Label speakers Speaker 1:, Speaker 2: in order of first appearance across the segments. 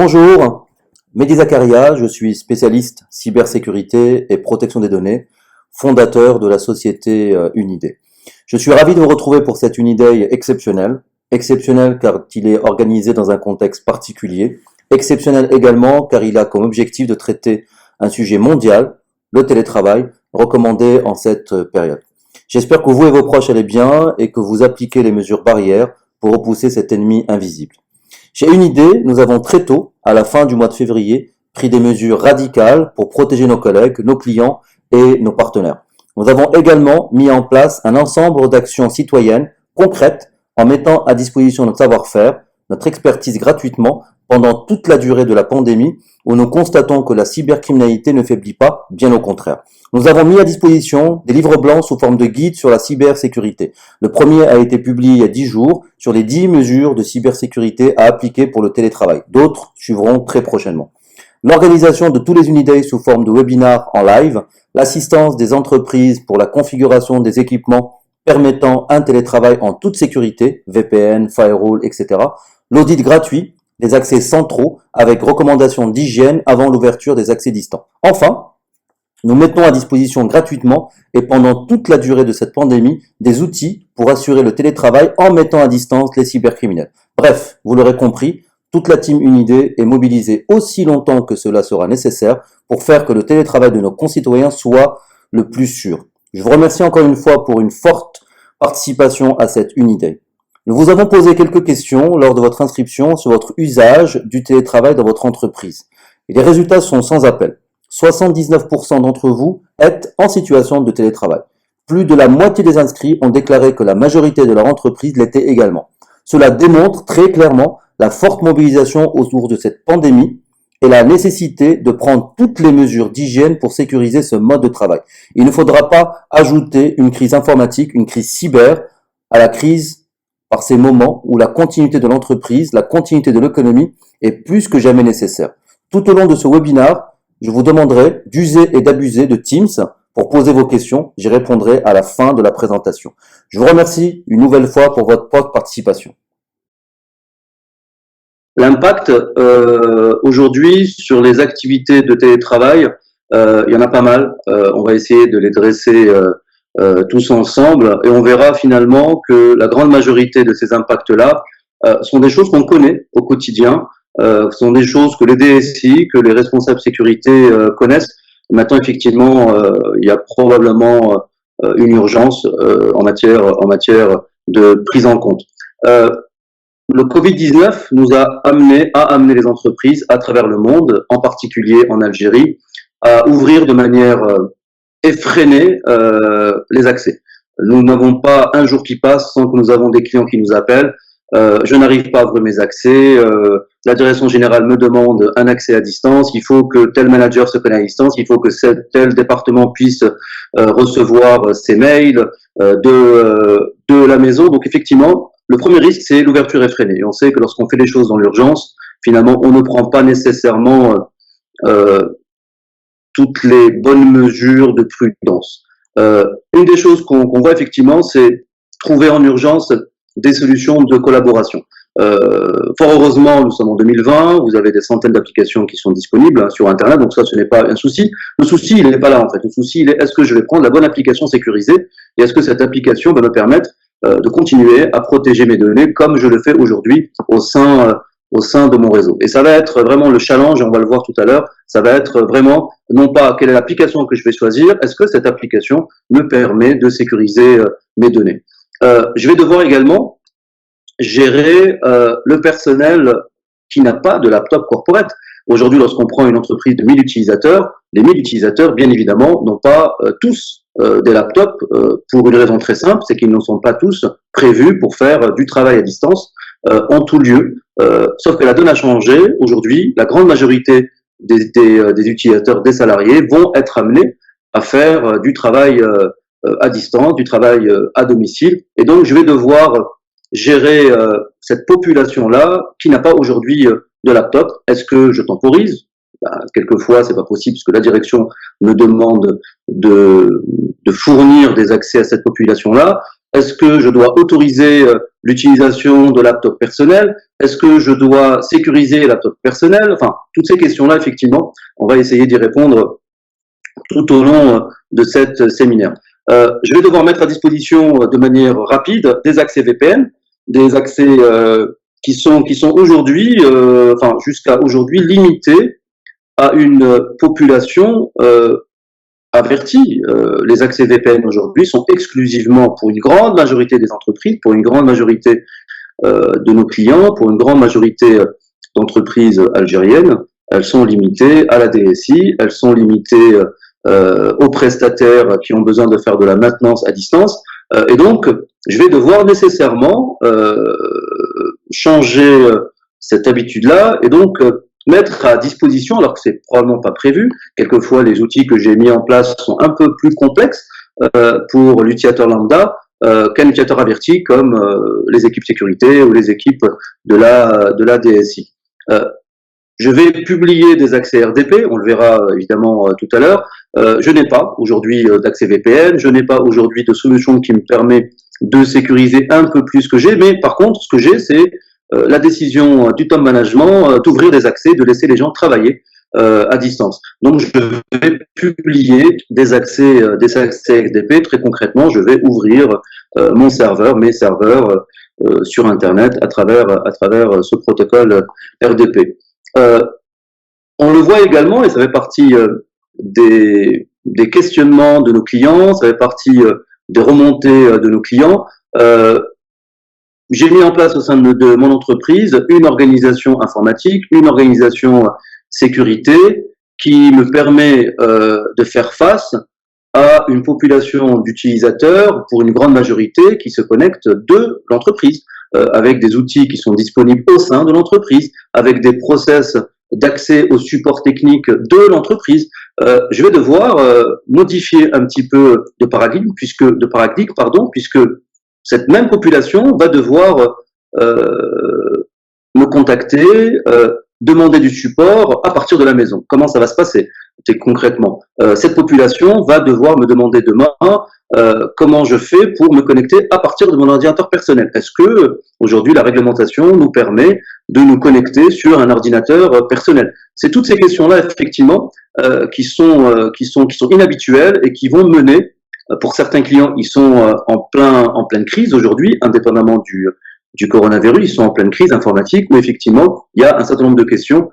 Speaker 1: Bonjour, Mehdi Zakaria, je suis spécialiste cybersécurité et protection des données, fondateur de la société Uniday. Je suis ravi de vous retrouver pour cette Uniday exceptionnel car il est organisé dans un contexte particulier, exceptionnel également car il a comme objectif de traiter un sujet mondial, le télétravail, recommandé en cette période. J'espère que vous et vos proches allez bien et que vous appliquez les mesures barrières pour repousser cet ennemi invisible. Chez Uniday, nous avons très tôt, à la fin du mois de février, pris des mesures radicales pour protéger nos collègues, nos clients et nos partenaires. Nous avons également mis en place un ensemble d'actions citoyennes concrètes en mettant à disposition notre savoir-faire, notre expertise gratuitement pendant toute la durée de la pandémie où nous constatons que la cybercriminalité ne faiblit pas, bien au contraire. Nous avons mis à disposition des livres blancs sous forme de guides sur la cybersécurité. Le premier a été publié il y a 10 jours sur les 10 mesures de cybersécurité à appliquer pour le télétravail. D'autres suivront très prochainement. L'organisation de tous les Uniday sous forme de webinars en live, l'assistance des entreprises pour la configuration des équipements permettant un télétravail en toute sécurité, VPN, firewall, etc. L'audit gratuit, des accès centraux avec recommandations d'hygiène avant l'ouverture des accès distants. Enfin, nous mettons à disposition gratuitement et pendant toute la durée de cette pandémie des outils pour assurer le télétravail en mettant à distance les cybercriminels. Bref, vous l'aurez compris, toute la team Uniday est mobilisée aussi longtemps que cela sera nécessaire pour faire que le télétravail de nos concitoyens soit le plus sûr. Je vous remercie encore une fois pour une forte participation à cette Uniday. Nous vous avons posé quelques questions lors de votre inscription sur votre usage du télétravail dans votre entreprise. Et les résultats sont sans appel. 79% d'entre vous êtes en situation de télétravail. Plus de la moitié des inscrits ont déclaré que la majorité de leur entreprise l'était également. Cela démontre très clairement la forte mobilisation autour de cette pandémie et la nécessité de prendre toutes les mesures d'hygiène pour sécuriser ce mode de travail. Il ne faudra pas ajouter une crise informatique, une crise cyber à la crise par ces moments où la continuité de l'entreprise, la continuité de l'économie est plus que jamais nécessaire. Tout au long de ce webinaire, je vous demanderai d'user et d'abuser de Teams pour poser vos questions. J'y répondrai à la fin de la présentation. Je vous remercie une nouvelle fois pour votre participation.
Speaker 2: L'impact aujourd'hui sur les activités de télétravail, il y en a pas mal. On va essayer de les dresser tous ensemble et on verra finalement que la grande majorité de ces impacts-là sont des choses qu'on connaît au quotidien, sont des choses que les DSI, que les responsables sécurité connaissent. Maintenant, effectivement, il y a probablement une urgence en matière de prise en compte. Le Covid-19 nous a amené les entreprises à travers le monde, en particulier en Algérie, à ouvrir de manière effrénée les accès. Nous n'avons pas un jour qui passe sans que nous avons des clients qui nous appellent. Je n'arrive pas à ouvrir mes accès. La direction générale me demande un accès à distance. Il faut que tel manager se connecte à distance. Il faut que tel département puisse recevoir ses mails de la maison. Donc effectivement, le premier risque, c'est l'ouverture effrénée. Et on sait que lorsqu'on fait les choses dans l'urgence, finalement, on ne prend pas nécessairement toutes les bonnes mesures de prudence. Une des choses qu'on voit effectivement, c'est trouver en urgence des solutions de collaboration. Fort heureusement, nous sommes en 2020, vous avez des centaines d'applications qui sont disponibles sur Internet, donc ça, ce n'est pas un souci. Le souci, il n'est pas là en fait. Le souci, il est est-ce que je vais prendre la bonne application sécurisée et est-ce que cette application va me permettre de continuer à protéger mes données comme je le fais aujourd'hui au sein de mon réseau. Et ça va être vraiment le challenge, et on va le voir tout à l'heure, ça va être vraiment, non pas quelle est l'application que je vais choisir, est-ce que cette application me permet de sécuriser mes données. Je vais devoir également gérer le personnel qui n'a pas de laptop corporate. Aujourd'hui, lorsqu'on prend une entreprise de 1000 utilisateurs, les 1000 utilisateurs, bien évidemment, n'ont pas tous des laptops pour une raison très simple, c'est qu'ils ne sont pas tous prévus pour faire du travail à distance en tout lieu. Sauf que la donne a changé. Aujourd'hui, la grande majorité des utilisateurs, des salariés, vont être amenés à faire du travail à distance, du travail à domicile. Et donc, je vais devoir gérer cette population-là qui n'a pas aujourd'hui de laptop. Est-ce que je temporise? Quelquefois, c'est pas possible parce que la direction me demande de fournir des accès à cette population-là. Est-ce que je dois autoriser l'utilisation de laptops personnels? Est-ce que je dois sécuriser les laptops personnels? Enfin, toutes ces questions-là, effectivement, on va essayer d'y répondre tout au long de cette séminaire. Je vais devoir mettre à disposition de manière rapide des accès VPN, des accès qui sont aujourd'hui, enfin jusqu'à aujourd'hui limités à une population avertie. Les accès VPN aujourd'hui sont exclusivement pour une grande majorité des entreprises, pour une grande majorité de nos clients, pour une grande majorité d'entreprises algériennes. Elles sont limitées à la DSI, elles sont limitées aux prestataires qui ont besoin de faire de la maintenance à distance. Et donc, je vais devoir nécessairement changer cette habitude-là et donc mettre à disposition, alors que c'est probablement pas prévu, quelquefois les outils que j'ai mis en place sont un peu plus complexes pour l'utilisateur lambda qu'un utilisateur averti comme les équipes sécurité ou les équipes de la DSI. Je vais publier des accès RDP, on le verra évidemment tout à l'heure. Je n'ai pas aujourd'hui d'accès VPN, je n'ai pas aujourd'hui de solution qui me permet de sécuriser un peu plus que j'ai, mais par contre, ce que j'ai, c'est la décision du top management d'ouvrir des accès, de laisser les gens travailler à distance. Donc, je vais publier des accès RDP. Très concrètement, je vais ouvrir mon serveur, mes serveurs sur Internet à travers ce protocole RDP. On le voit également, et ça fait partie des questionnements de nos clients, ça fait partie des remontées de nos clients. J'ai mis en place au sein de mon entreprise une organisation informatique, une organisation sécurité qui me permet de faire face à une population d'utilisateurs, pour une grande majorité, qui se connectent de l'entreprise, avec des outils qui sont disponibles au sein de l'entreprise, avec des process d'accès au support technique de l'entreprise. Je vais devoir modifier un petit peu de paradigme, puisque cette même population va devoir me contacter, demander du support à partir de la maison. Comment ça va se passer concrètement? Cette population va devoir me demander demain comment je fais pour me connecter à partir de mon ordinateur personnel. Est-ce que aujourd'hui la réglementation nous permet de nous connecter sur un ordinateur personnel? C'est toutes ces questions-là effectivement qui sont inhabituelles et qui vont mener. Pour certains clients, ils sont en pleine crise aujourd'hui, indépendamment du coronavirus, ils sont en pleine crise informatique, où effectivement, il y a un certain nombre de questions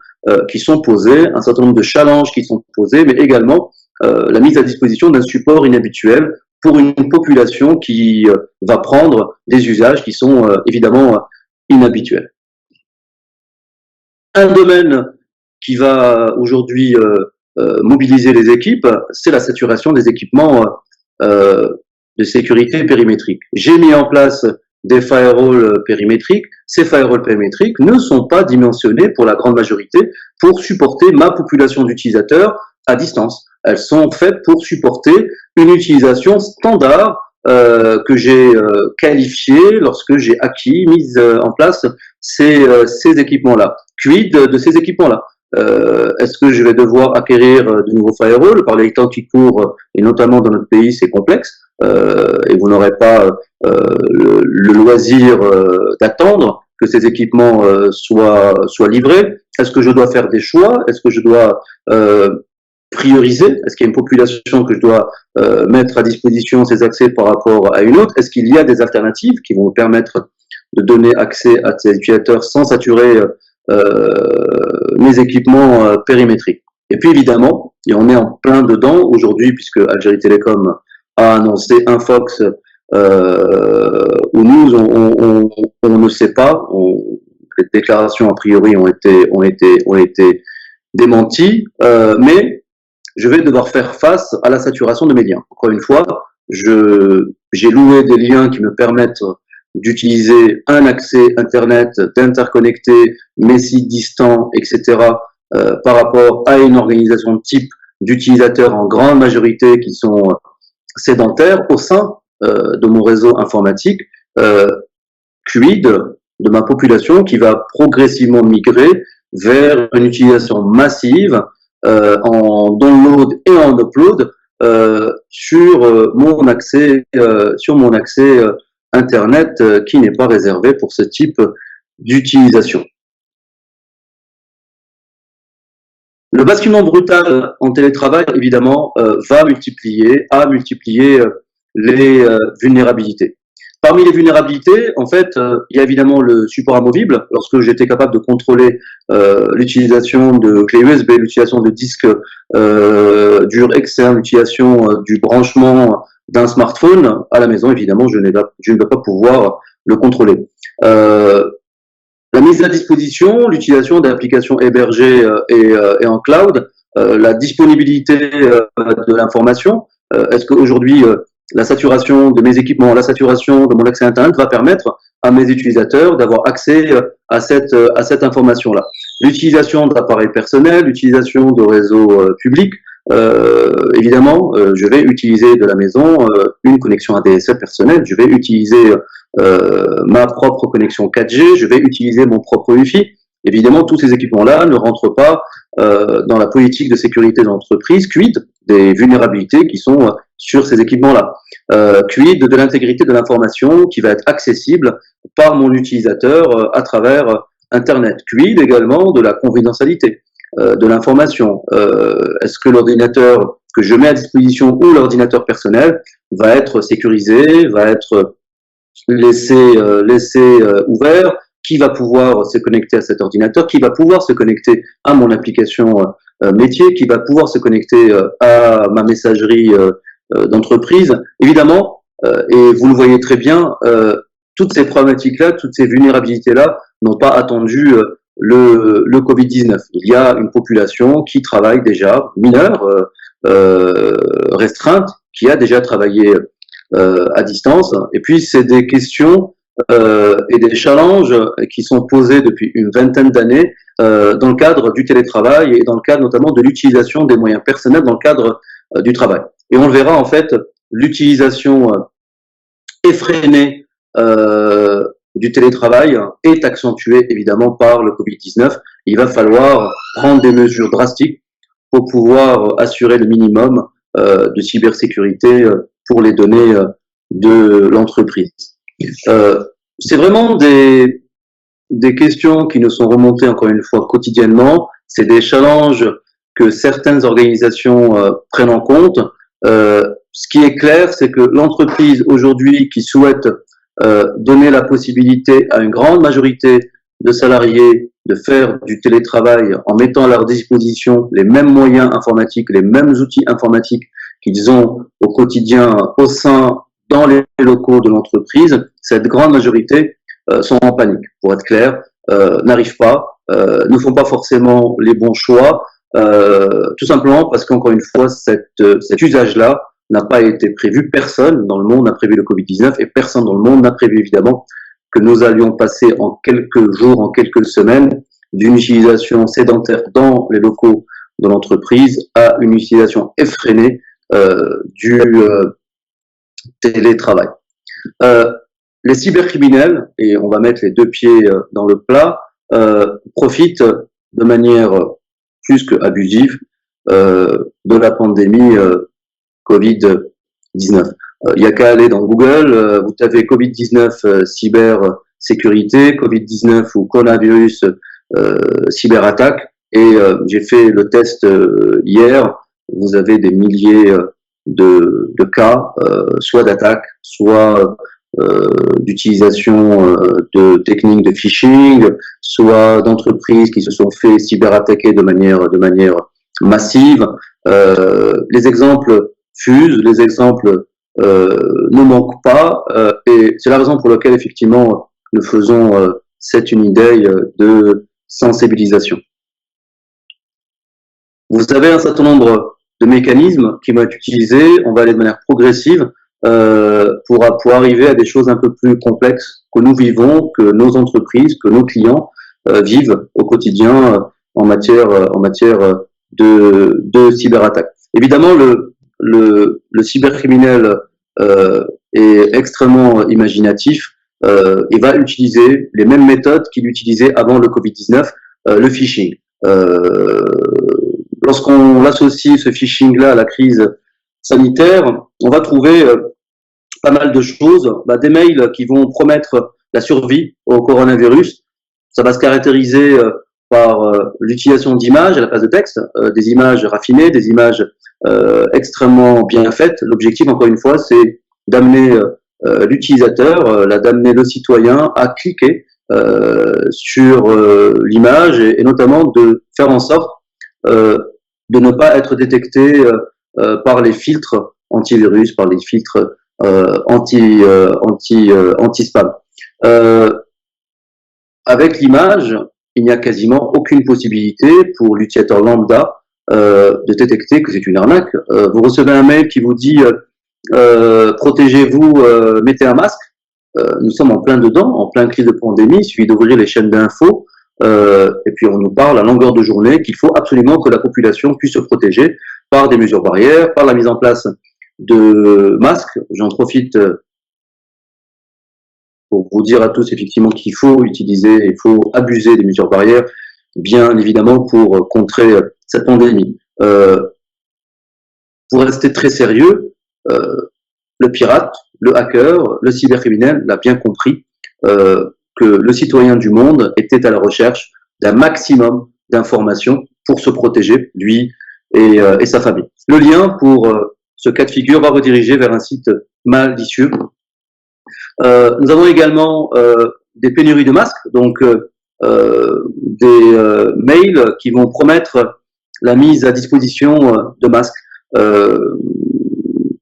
Speaker 2: qui sont posées, un certain nombre de challenges qui sont posés, mais également la mise à disposition d'un support inhabituel pour une population qui va prendre des usages qui sont évidemment inhabituels. Un domaine qui va aujourd'hui mobiliser les équipes, c'est la saturation des équipements de sécurité périmétrique. J'ai mis en place des firewalls périmétriques. Ces firewalls périmétriques ne sont pas dimensionnés pour la grande majorité pour supporter ma population d'utilisateurs à distance. Elles sont faites pour supporter une utilisation standard que j'ai qualifiée lorsque j'ai mise en place ces équipements-là. Quid de ces équipements-là? Est-ce que je vais devoir acquérir de nouveaux firewalls? Par les temps qui courent, et notamment dans notre pays, c'est complexe, et vous n'aurez pas le loisir d'attendre que ces équipements soient livrés. Est-ce que je dois faire des choix? Est-ce que je dois prioriser? Est-ce qu'il y a une population que je dois mettre à disposition ces accès par rapport à une autre? Est-ce qu'il y a des alternatives qui vont me permettre de donner accès à ces utilisateurs sans saturer mes équipements périmétriques? Et puis évidemment, et on est en plein dedans aujourd'hui, puisque Algérie Télécom a annoncé un Fox où nous on ne sait pas, les déclarations a priori ont été démenties, mais je vais devoir faire face à la saturation de mes liens. Encore une fois, j'ai loué des liens qui me permettent d'utiliser un accès Internet, d'interconnecter mes sites distants, etc., par rapport à une organisation de type d'utilisateurs en grande majorité qui sont sédentaires au sein de mon réseau informatique, quid de ma population qui va progressivement migrer vers une utilisation massive en download et en upload sur mon accès Internet qui n'est pas réservé pour ce type d'utilisation. Le basculement brutal en télétravail, évidemment, a multiplié les vulnérabilités. Parmi les vulnérabilités, en fait, il y a évidemment le support amovible. Lorsque j'étais capable de contrôler l'utilisation de clés USB, l'utilisation de disques durs externes, l'utilisation du branchement d'un smartphone à la maison, évidemment, je ne vais pas pouvoir le contrôler. La mise à disposition, l'utilisation d'applications hébergées et en cloud, la disponibilité de l'information. Est-ce qu'aujourd'hui, la saturation de mes équipements, la saturation de mon accès à Internet va permettre à mes utilisateurs d'avoir accès à cette information-là. L'utilisation d'appareils personnels, l'utilisation de réseaux publics. Évidemment, je vais utiliser de la maison une connexion ADSL personnelle, je vais utiliser ma propre connexion 4G, je vais utiliser mon propre Wi-Fi. Évidemment, tous ces équipements-là ne rentrent pas dans la politique de sécurité de l'entreprise, quid des vulnérabilités qui sont sur ces équipements-là, quid de l'intégrité de l'information qui va être accessible par mon utilisateur à travers Internet, quid également de la confidentialité de l'information. Est-ce que l'ordinateur que je mets à disposition ou l'ordinateur personnel va être sécurisé, va être laissé ouvert? Qui va pouvoir se connecter à cet ordinateur? Qui va pouvoir se connecter à mon application métier? Qui va pouvoir se connecter à ma messagerie d'entreprise? Évidemment, et vous le voyez très bien, toutes ces problématiques-là, toutes ces vulnérabilités-là n'ont pas attendu le Covid-19. Il y a une population qui travaille déjà, mineure, restreinte, qui a déjà travaillé à distance. Et puis, c'est des questions et des challenges qui sont posés depuis une vingtaine d'années dans le cadre du télétravail et dans le cadre notamment de l'utilisation des moyens personnels dans le cadre du travail. Et on le verra, en fait, l'utilisation effrénée du télétravail est accentuée évidemment par le Covid-19. Il va falloir prendre des mesures drastiques pour pouvoir assurer le minimum de cybersécurité pour les données de l'entreprise. C'est vraiment des questions qui nous sont remontées encore une fois quotidiennement. C'est des challenges que certaines organisations prennent en compte. Ce qui est clair, c'est que l'entreprise aujourd'hui qui souhaite donner la possibilité à une grande majorité de salariés de faire du télétravail en mettant à leur disposition les mêmes moyens informatiques, les mêmes outils informatiques qu'ils ont au quotidien dans les locaux de l'entreprise, cette grande majorité sont en panique, pour être clair, n'arrivent pas, ne font pas forcément les bons choix, tout simplement parce qu'encore une fois, cet usage-là n'a pas été prévu. Personne dans le monde n'a prévu le Covid-19 et personne dans le monde n'a prévu évidemment que nous allions passer en quelques jours, en quelques semaines, d'une utilisation sédentaire dans les locaux de l'entreprise à une utilisation effrénée du télétravail. Les cybercriminels, et on va mettre les deux pieds dans le plat, profitent de manière plus qu'abusive de la pandémie Covid-19. Il n'y a qu'à aller dans Google, vous tapez Covid-19 cybersécurité, Covid-19 ou coronavirus cyberattaque, et j'ai fait le test hier, vous avez des milliers de cas, soit d'attaques, soit d'utilisation de techniques de phishing, soit d'entreprises qui se sont fait cyberattaquer de manière massive. Les exemples fusent, les exemples ne manquent pas, et c'est la raison pour laquelle effectivement nous faisons cette unité de sensibilisation. Vous avez un certain nombre de mécanismes qui vont être utilisés, on va aller de manière progressive pour arriver à des choses un peu plus complexes que nous vivons, que nos entreprises, que nos clients vivent au quotidien en matière de cyberattaque. Évidemment, le cybercriminel est extrêmement imaginatif et va utiliser les mêmes méthodes qu'il utilisait avant le Covid-19, le phishing. Lorsqu'on associe ce phishing-là à la crise sanitaire, on va trouver pas mal de choses. Des mails qui vont promettre la survie au coronavirus. Ça va se caractériser par l'utilisation d'images à la place de texte, des images raffinées, des images extrêmement bien faites. L'objectif, encore une fois, c'est d'amener l'utilisateur, d'amener le citoyen à cliquer sur l'image et notamment de faire en sorte de ne pas être détecté par les filtres antivirus, par les filtres anti-spam. Avec l'image, il n'y a quasiment aucune possibilité pour l'utilisateur lambda de détecter que c'est une arnaque. Vous recevez un mail qui vous dit protégez-vous, mettez un masque. Nous sommes en plein dedans, en plein crise de pandémie. Il suffit d'ouvrir les chaînes d'infos et puis on nous parle à longueur de journée qu'il faut absolument que la population puisse se protéger par des mesures barrières, par la mise en place de masques. J'en profite pour vous dire à tous effectivement qu'il faut utiliser, il faut abuser des mesures barrières, bien évidemment pour contrer cette pandémie. Pour rester très sérieux, le pirate, le hacker, le cybercriminel l'a bien compris que le citoyen du monde était à la recherche d'un maximum d'informations pour se protéger, lui et sa famille. Le lien pour ce cas de figure va rediriger vers un site malicieux. Nous avons également des pénuries de masques, donc des mails qui vont promettre la mise à disposition de masques.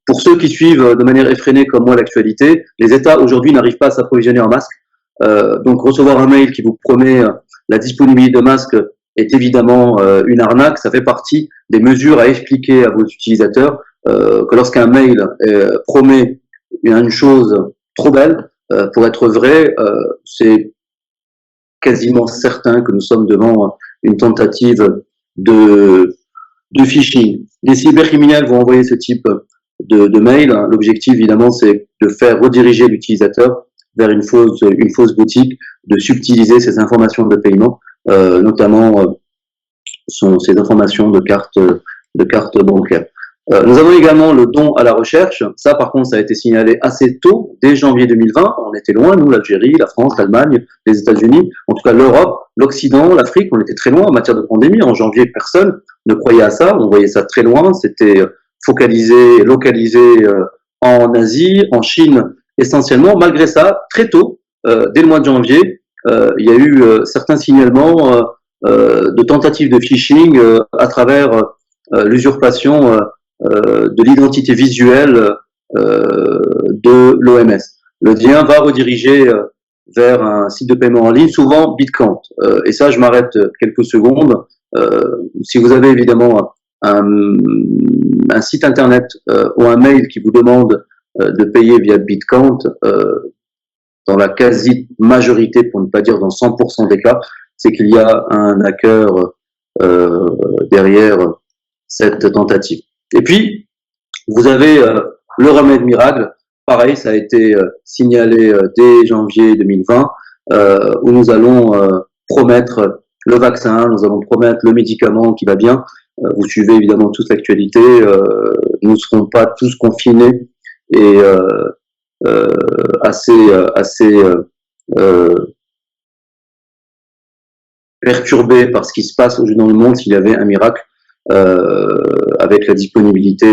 Speaker 2: Pour ceux qui suivent de manière effrénée comme moi l'actualité, les États aujourd'hui n'arrivent pas à s'approvisionner en masques. Donc recevoir un mail qui vous promet la disponibilité de masques est évidemment une arnaque. Ça fait partie des mesures à expliquer à vos utilisateurs que lorsqu'un mail promet une chose trop belle pour être vraie, c'est quasiment certain que nous sommes devant une tentative de phishing. Les cybercriminels vont envoyer ce type de mail. L'objectif, évidemment, c'est de faire rediriger l'utilisateur vers une fausse boutique, de subtiliser ces informations de paiement, notamment ces informations de carte bancaire. Nous avons également le don à la recherche. Ça, par contre, ça a été signalé assez tôt, dès janvier 2020. On était loin, nous, l'Algérie, la France, l'Allemagne, les États-Unis, en tout cas l'Europe, l'Occident, l'Afrique. On était très loin en matière de pandémie. En janvier, personne ne croyait à ça. On voyait ça très loin. C'était focalisé, localisé en Asie, en Chine, essentiellement. Malgré ça, très tôt, dès le mois de janvier, il y a eu certains signalements de tentatives de phishing à travers l'usurpation de l'identité visuelle de l'OMS. Le lien va rediriger vers un site de paiement en ligne, souvent Bitcount. Et ça, je m'arrête quelques secondes. Si vous avez évidemment un site internet ou un mail qui vous demande de payer via Bitcount, dans la quasi-majorité, pour ne pas dire dans 100% des cas, c'est qu'il y a un hacker derrière cette tentative. Et puis, vous avez le remède miracle. Pareil, ça a été signalé dès janvier 2020, où nous allons promettre le vaccin, nous allons promettre le médicament qui va bien. Vous suivez évidemment tous l'actualité. Nous ne serons pas tous confinés et assez perturbés par ce qui se passe aujourd'hui dans le monde s'il y avait un miracle avec la disponibilité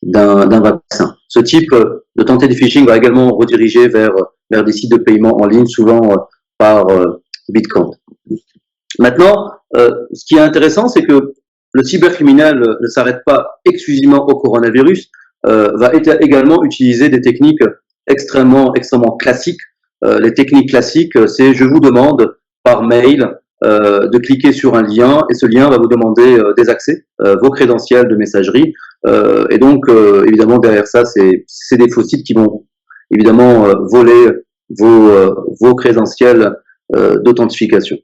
Speaker 2: d'un vaccin. Ce type de tentative de phishing va également rediriger vers des sites de paiement en ligne, souvent par Bitcoin. Maintenant, ce qui est intéressant, c'est que le cybercriminel ne s'arrête pas exclusivement au coronavirus, va également utiliser des techniques extrêmement classiques. Les techniques classiques, c'est je vous demande par mail de cliquer sur un lien et ce lien va vous demander des accès, vos crédentiels de messagerie et donc évidemment derrière ça c'est des faux sites qui vont évidemment voler vos crédentiels d'authentification.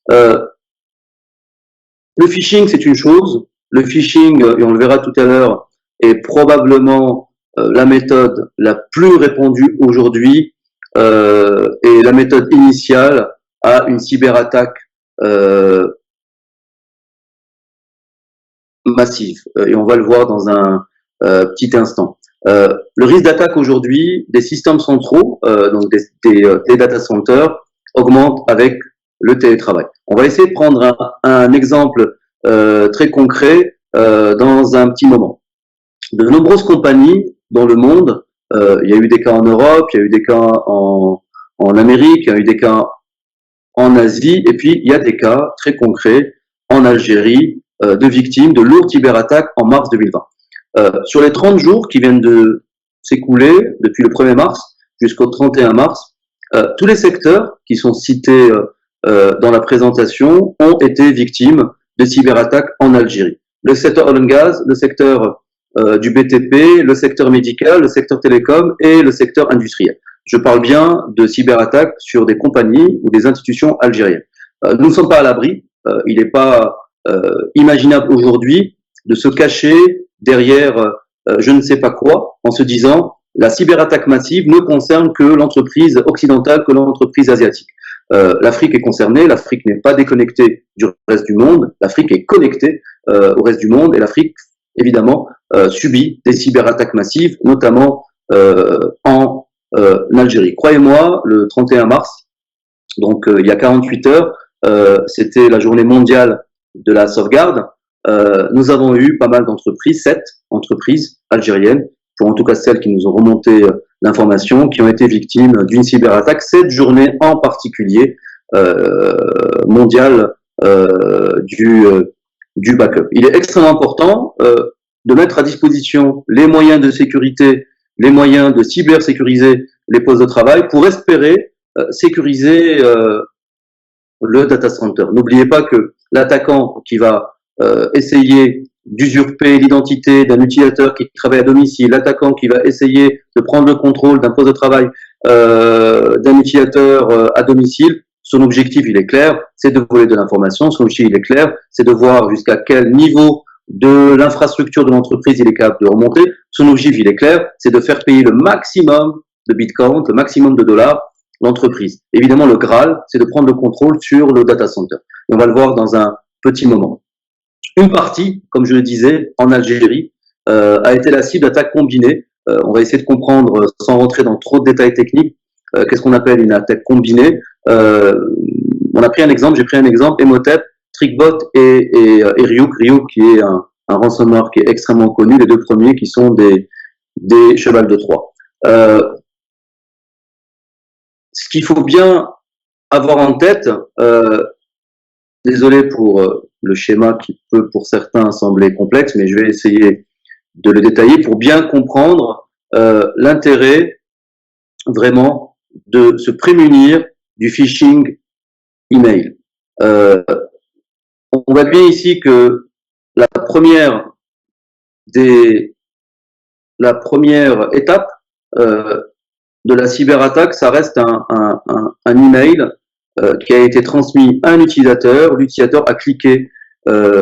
Speaker 2: Le phishing c'est une chose, le phishing et on le verra tout à l'heure est probablement la méthode la plus répandue aujourd'hui et la méthode initiale à une cyberattaque massive. Et on va le voir dans un petit instant. le risque d'attaque aujourd'hui des systèmes centraux, donc des data centers, augmente avec le télétravail. On va essayer de prendre un exemple très concret dans un petit moment. De nombreuses compagnies dans le monde, il y a eu des cas en Europe, il y a eu des cas en Amérique, il y a eu des cas en Asie, et puis il y a des cas très concrets en Algérie de victimes de lourdes cyberattaques en mars 2020. Sur les 30 jours qui viennent de s'écouler depuis le 1er mars jusqu'au 31 mars, tous les secteurs qui sont cités dans la présentation ont été victimes de cyberattaques en Algérie. Le secteur oil and gas, le secteur du BTP, le secteur médical, le secteur télécom et le secteur industriel. Je parle bien de cyberattaques sur des compagnies ou des institutions algériennes. Nous ne sommes pas à l'abri. Il n'est pas imaginable aujourd'hui de se cacher derrière je ne sais pas quoi en se disant la cyberattaque massive ne concerne que l'entreprise occidentale, que l'entreprise asiatique. L'Afrique est concernée, l'Afrique n'est pas déconnectée du reste du monde, l'Afrique est connectée au reste du monde et l'Afrique, évidemment, subit des cyberattaques massives, notamment en Algérie. Croyez-moi, le 31 mars, donc il y a 48 heures, c'était la journée mondiale de la sauvegarde. Nous avons eu pas mal d'entreprises, 7 entreprises algériennes, pour en tout cas celles qui nous ont remonté l'information, qui ont été victimes d'une cyberattaque, cette journée en particulier mondiale du backup. Il est extrêmement important de mettre à disposition les moyens de sécurité, les moyens de cybersécuriser les postes de travail pour espérer sécuriser le data center. N'oubliez pas que l'attaquant qui va essayer d'usurper l'identité d'un utilisateur qui travaille à domicile, l'attaquant qui va essayer de prendre le contrôle d'un poste de travail d'un utilisateur à domicile, son objectif, il est clair, c'est de voler de l'information. Son objectif, il est clair, c'est de voir jusqu'à quel niveau de l'infrastructure de l'entreprise il est capable de remonter. Son objectif, il est clair, c'est de faire payer le maximum de bitcoin, le maximum de dollars, l'entreprise. Évidemment, le Graal, c'est de prendre le contrôle sur le data center. On va le voir dans un petit moment. Une partie, comme je le disais, en Algérie, a été la cible d'attaques combinées. On va essayer de comprendre, sans rentrer dans trop de détails techniques, qu'est-ce qu'on appelle une attaque combinée. On a pris un exemple, j'ai pris un exemple, Emotep, Trickbot et Ryuk. Ryuk qui est un ransomware qui est extrêmement connu, les deux premiers qui sont des chevals de Troie. Ce qu'il faut bien avoir en tête, désolé pour le schéma qui peut pour certains sembler complexe, mais je vais essayer de le détailler pour bien comprendre l'intérêt vraiment de se prémunir du phishing email. On voit bien ici que la première étape de la cyberattaque, ça reste un email qui a été transmis à un utilisateur. L'utilisateur a cliqué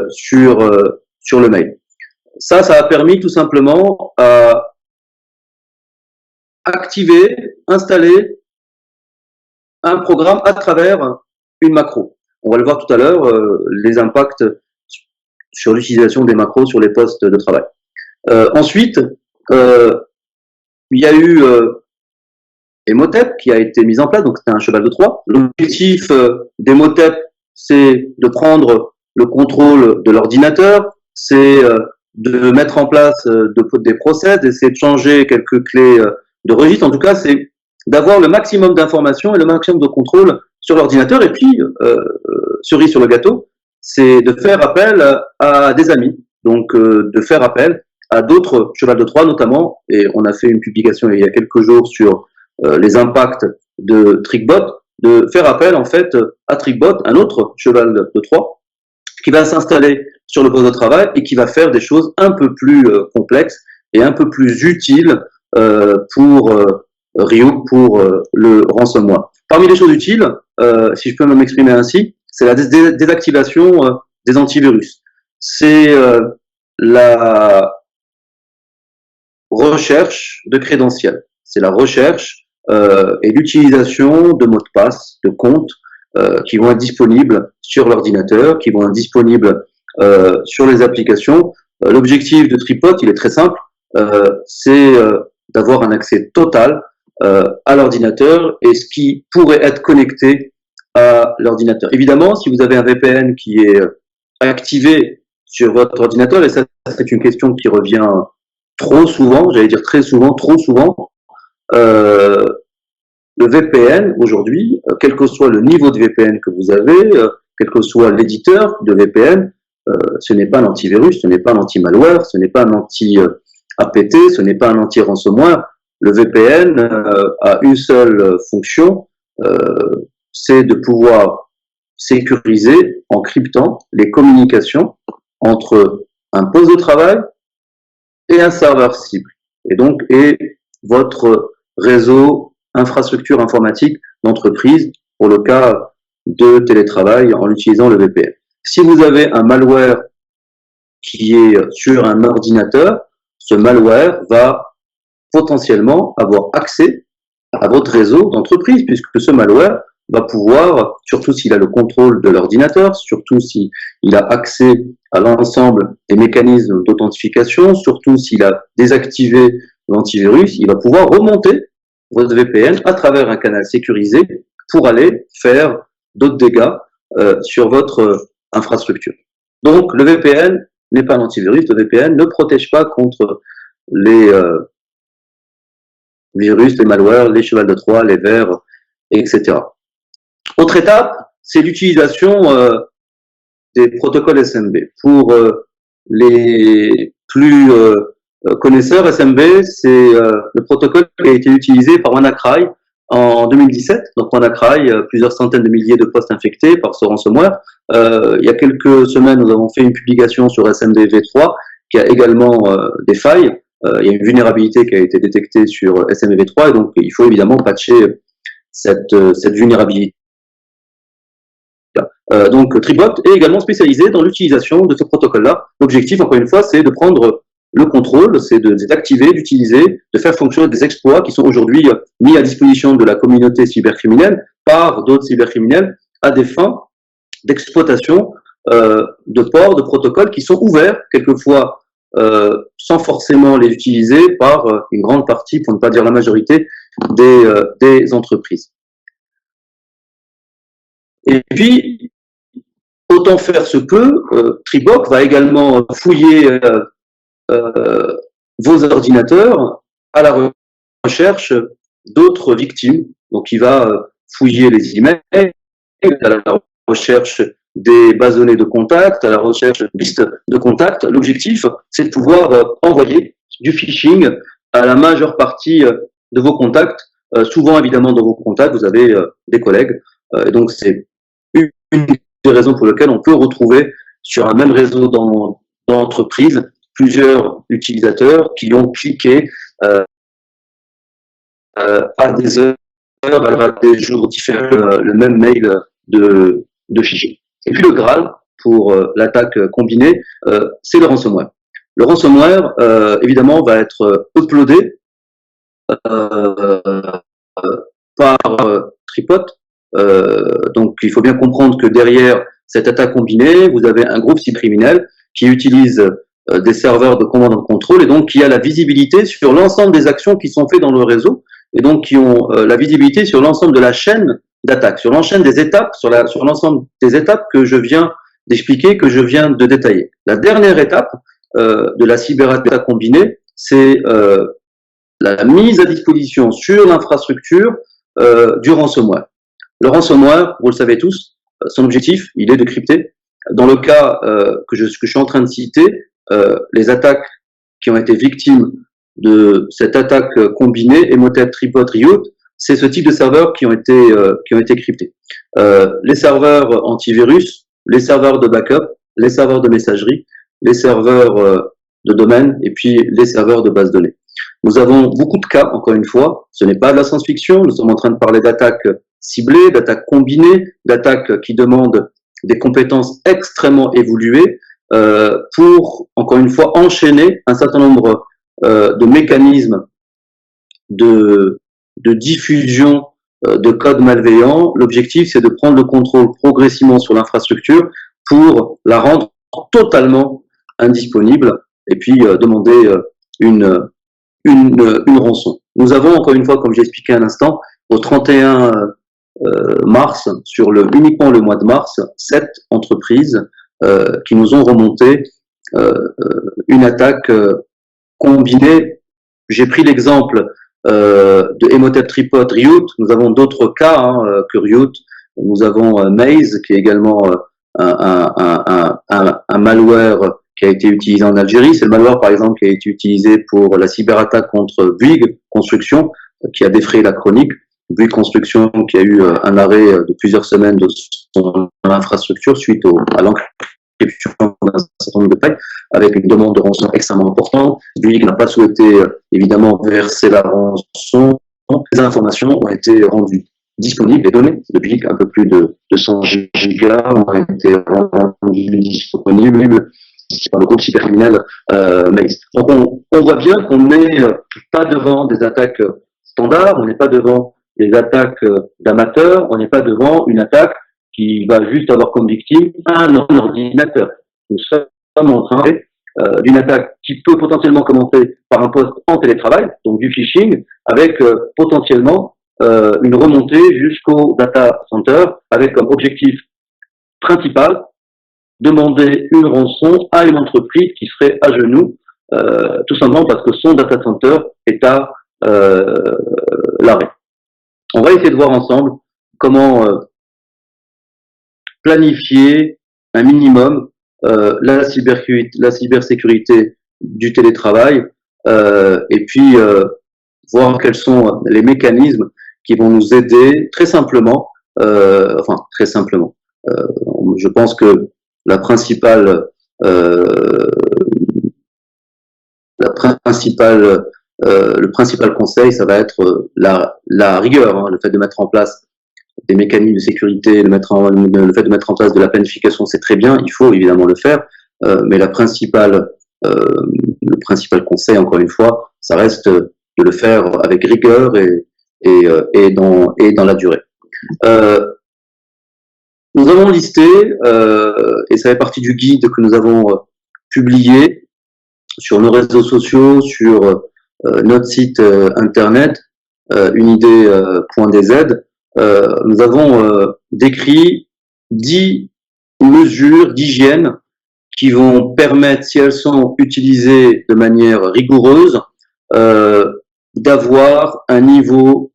Speaker 2: sur le mail. Ça a permis tout simplement à activer, installer un programme à travers une macro. On va le voir tout à l'heure, les impacts sur l'utilisation des macros sur les postes de travail. Ensuite, il y a eu Emotep qui a été mis en place, donc c'était un cheval de Troie. L'objectif d'Emotep, c'est de prendre le contrôle de l'ordinateur, c'est de mettre en place des process, d'essayer de changer quelques clés de registre. En tout cas, c'est d'avoir le maximum d'informations et le maximum de contrôle sur l'ordinateur. Et puis, cerise sur le gâteau, c'est de faire appel à des amis, donc de faire appel à d'autres chevals de Troie notamment, et on a fait une publication il y a quelques jours sur les impacts de Trickbot, de faire appel en fait à Trickbot, un autre cheval de Troie, qui va s'installer sur le poste de travail et qui va faire des choses un peu plus complexes et un peu plus utiles pour Ryuk, pour le ransomware. Parmi les choses utiles, si je peux m'exprimer ainsi, c'est la désactivation des antivirus. C'est la recherche de crédentiels. C'est la recherche et l'utilisation de mots de passe, de comptes qui vont être disponibles sur l'ordinateur, qui vont être disponibles sur les applications. L'objectif de Tripod, il est très simple, c'est d'avoir un accès total à l'ordinateur et ce qui pourrait être connecté à l'ordinateur. Évidemment, si vous avez un VPN qui est activé sur votre ordinateur, et ça c'est une question qui revient trop souvent, j'allais dire très souvent, trop souvent, le VPN aujourd'hui, quel que soit le niveau de VPN que vous avez, quel que soit l'éditeur de VPN, ce n'est pas un antivirus, ce n'est pas un anti-malware, ce n'est pas un anti-APT, ce n'est pas un anti-ransomware. Le VPN a une seule fonction, c'est de pouvoir sécuriser en cryptant les communications entre un poste de travail et un serveur cible. Et donc, votre réseau, infrastructure informatique d'entreprise pour le cas de télétravail en utilisant le VPN. Si vous avez un malware qui est sur un ordinateur, ce malware va potentiellement avoir accès à votre réseau d'entreprise, puisque ce malware va pouvoir, surtout s'il a le contrôle de l'ordinateur, surtout s'il a accès à l'ensemble des mécanismes d'authentification, surtout s'il a désactivé l'antivirus, il va pouvoir remonter votre VPN à travers un canal sécurisé pour aller faire d'autres dégâts sur votre infrastructure. Donc le VPN n'est pas un antivirus, le VPN ne protège pas contre les virus, les malwares, les chevals de Troie, les vers, etc. Autre étape, c'est l'utilisation des protocoles SMB. Pour les plus connaisseurs, SMB, c'est le protocole qui a été utilisé par WannaCry en 2017. Donc WannaCry, plusieurs centaines de milliers de postes infectés par ce ransomware. Il y a quelques semaines, nous avons fait une publication sur SMB V3 qui a également des failles. Il y a une vulnérabilité qui a été détectée sur SMB V3 et donc il faut évidemment patcher cette vulnérabilité. Donc Tribot est également spécialisé dans l'utilisation de ce protocole-là. L'objectif, encore une fois, c'est de prendre le contrôle, c'est d'activer, d'utiliser, de faire fonctionner des exploits qui sont aujourd'hui mis à disposition de la communauté cybercriminelle par d'autres cybercriminels à des fins d'exploitation de ports, de protocoles qui sont ouverts, quelquefois sans forcément les utiliser par une grande partie, pour ne pas dire la majorité, des entreprises. Et puis, autant faire se peut, Triboc va également fouiller vos ordinateurs à la recherche d'autres victimes. Donc, il va fouiller les emails, à la recherche des bases de données de contacts, à la recherche de listes de contacts. L'objectif, c'est de pouvoir envoyer du phishing à la majeure partie de vos contacts. Souvent, évidemment, dans vos contacts, vous avez des collègues. Et donc, c'est une des raisons pour lesquelles on peut retrouver sur un même réseau d'entreprise plusieurs utilisateurs qui ont cliqué à des heures, à des jours différents, le même mail de phishing. Et puis le Graal pour l'attaque combinée, c'est le ransomware. Le ransomware, évidemment, va être uploadé par Tripod. Donc, il faut bien comprendre que derrière cette attaque combinée, vous avez un groupe cybercriminel qui utilise des serveurs de commande and control et donc qui a la visibilité sur l'ensemble des actions qui sont faites dans le réseau et donc qui ont la visibilité sur l'ensemble de la chaîne d'attaque, sur l'enchaîne des étapes, sur l'ensemble des étapes que je viens d'expliquer, que je viens de détailler. La dernière étape de la cyberattaque combinée, c'est la mise à disposition sur l'infrastructure du ransomware. Le ransomware, vous le savez tous, son objectif, il est de crypter. Dans le cas que je suis en train de citer, les attaques qui ont été victimes de cette attaque combinée, Emotet, Tripod, Riot, c'est ce type de serveurs qui ont été cryptés. Les serveurs antivirus, les serveurs de backup, les serveurs de messagerie, les serveurs de domaine et puis les serveurs de base de données. Nous avons beaucoup de cas, encore une fois, ce n'est pas de la science-fiction, nous sommes en train de parler d'attaques ciblées, d'attaques combinées, d'attaques qui demandent des compétences extrêmement évoluées pour, encore une fois, enchaîner un certain nombre de mécanismes de diffusion de codes malveillants. L'objectif, c'est de prendre le contrôle progressivement sur l'infrastructure pour la rendre totalement indisponible et puis demander une une rançon. Nous avons, encore une fois, comme j'ai expliqué un instant, au 31 mars, uniquement le mois de mars, 7 entreprises qui nous ont remonté une attaque combinée. J'ai pris l'exemple de Emotep Tripod Ryut. Nous avons d'autres cas que Ryut. Nous avons Maze, qui est également un malware qui a été utilisé en Algérie. C'est le malware, par exemple, qui a été utilisé pour la cyberattaque contre Bouygues Construction, qui a défrayé la chronique. Bouygues Construction, qui a eu un arrêt de plusieurs semaines de son infrastructure suite à l'encryption d'un certain nombre de pailles, avec une demande de rançon extrêmement importante. Bouygues n'a pas souhaité, évidemment, verser la rançon. Les informations ont été rendues disponibles, les données de Bouygues, un peu plus de 200 gigas, ont été rendues disponibles par le groupe cybercriminel Maze. Donc on voit bien qu'on n'est pas devant des attaques standards, on n'est pas devant des attaques d'amateurs, on n'est pas devant une attaque qui va juste avoir comme victime un ordinateur. Nous sommes en train d'une attaque qui peut potentiellement commencer par un poste en télétravail, donc du phishing, avec potentiellement une remontée jusqu'au data center, avec comme objectif principal demander une rançon à une entreprise qui serait à genoux, tout simplement parce que son data center est à l'arrêt. On va essayer de voir ensemble comment planifier un minimum la cybersécurité du télétravail et puis voir quels sont les mécanismes qui vont nous aider très simplement, je pense que le principal conseil, ça va être la rigueur, le fait de mettre en place des mécanismes de sécurité, le fait de mettre en place de la planification, c'est très bien, il faut évidemment le faire, mais le principal conseil, encore une fois, ça reste de le faire avec rigueur et dans la durée. Nous avons listé, et ça fait partie du guide que nous avons publié sur nos réseaux sociaux, sur notre site internet, unidee.dz, nous avons décrit 10 mesures d'hygiène qui vont permettre, si elles sont utilisées de manière rigoureuse, d'avoir un niveau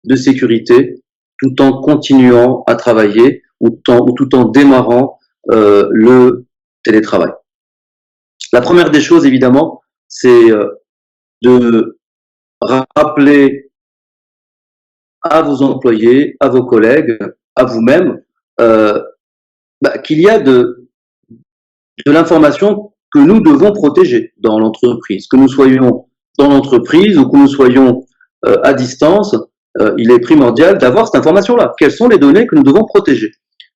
Speaker 2: de sécurité tout en continuant à travailler ou tout en démarrant le télétravail. La première des choses, évidemment, c'est de rappeler à vos employés, à vos collègues, à vous-même, qu'il y a de l'information que nous devons protéger dans l'entreprise. Que nous soyons dans l'entreprise ou que nous soyons à distance, il est primordial d'avoir cette information-là. Quelles sont les données que nous devons protéger?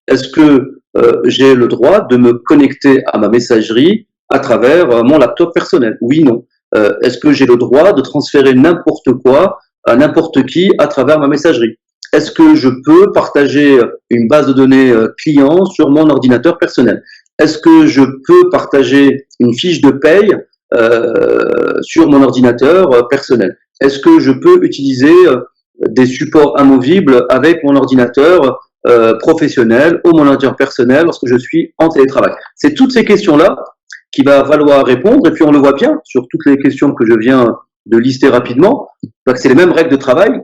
Speaker 2: Est-ce que j'ai le droit de me connecter à ma messagerie à travers mon laptop personnel? Oui, non. Est-ce que j'ai le droit de transférer n'importe quoi à n'importe qui à travers ma messagerie? Est-ce que je peux partager une base de données client sur mon ordinateur personnel? Est-ce que je peux partager une fiche de paye sur mon ordinateur personnel? Est-ce que je peux utiliser des supports amovibles avec mon ordinateur professionnel ou mon ordinateur personnel lorsque je suis en télétravail? C'est toutes ces questions-là qu'il va falloir répondre, et puis on le voit bien sur toutes les questions que je viens de lister rapidement, c'est les mêmes règles de travail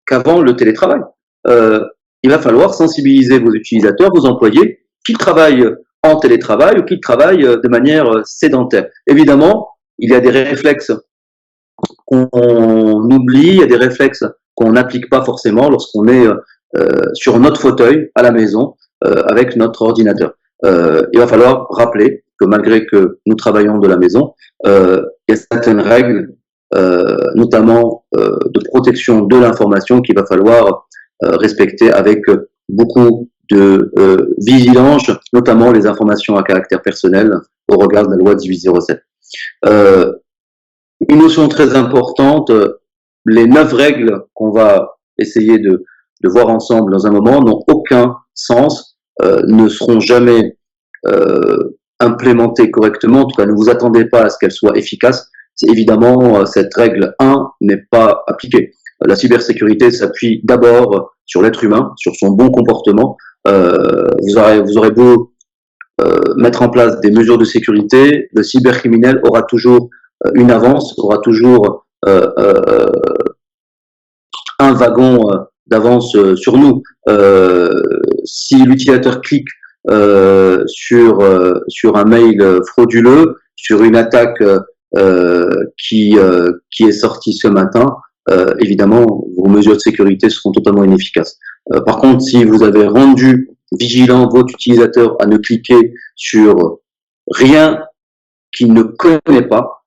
Speaker 2: qu'avant le télétravail. Il va falloir sensibiliser vos utilisateurs, vos employés, qu'ils travaillent en télétravail ou qu'ils travaillent de manière sédentaire. Évidemment, il y a des réflexes qu'on oublie, il y a des réflexes qu'on n'applique pas forcément lorsqu'on est sur notre fauteuil à la maison avec notre ordinateur. Il va falloir rappeler que malgré que nous travaillons de la maison, il y a certaines règles, notamment de protection de l'information qu'il va falloir respecter avec beaucoup de vigilance, notamment les informations à caractère personnel au regard de la loi 1807. Une notion très importante, les 9 règles qu'on va essayer de voir ensemble dans un moment n'ont aucun sens, ne seront jamais implémentées correctement. En tout cas, ne vous attendez pas à ce qu'elles soient efficaces Évidemment, cette règle 1 n'est pas appliquée. La cybersécurité s'appuie d'abord sur l'être humain, sur son bon comportement. Vous aurez beau mettre en place des mesures de sécurité, le cybercriminel aura toujours une avance, aura toujours un wagon d'avance sur nous. Si l'utilisateur clique sur un mail frauduleux, sur une attaque qui est sortie ce matin, évidemment, vos mesures de sécurité seront totalement inefficaces. Par contre, si vous avez rendu vigilant votre utilisateur à ne cliquer sur rien qu'il ne connaît pas,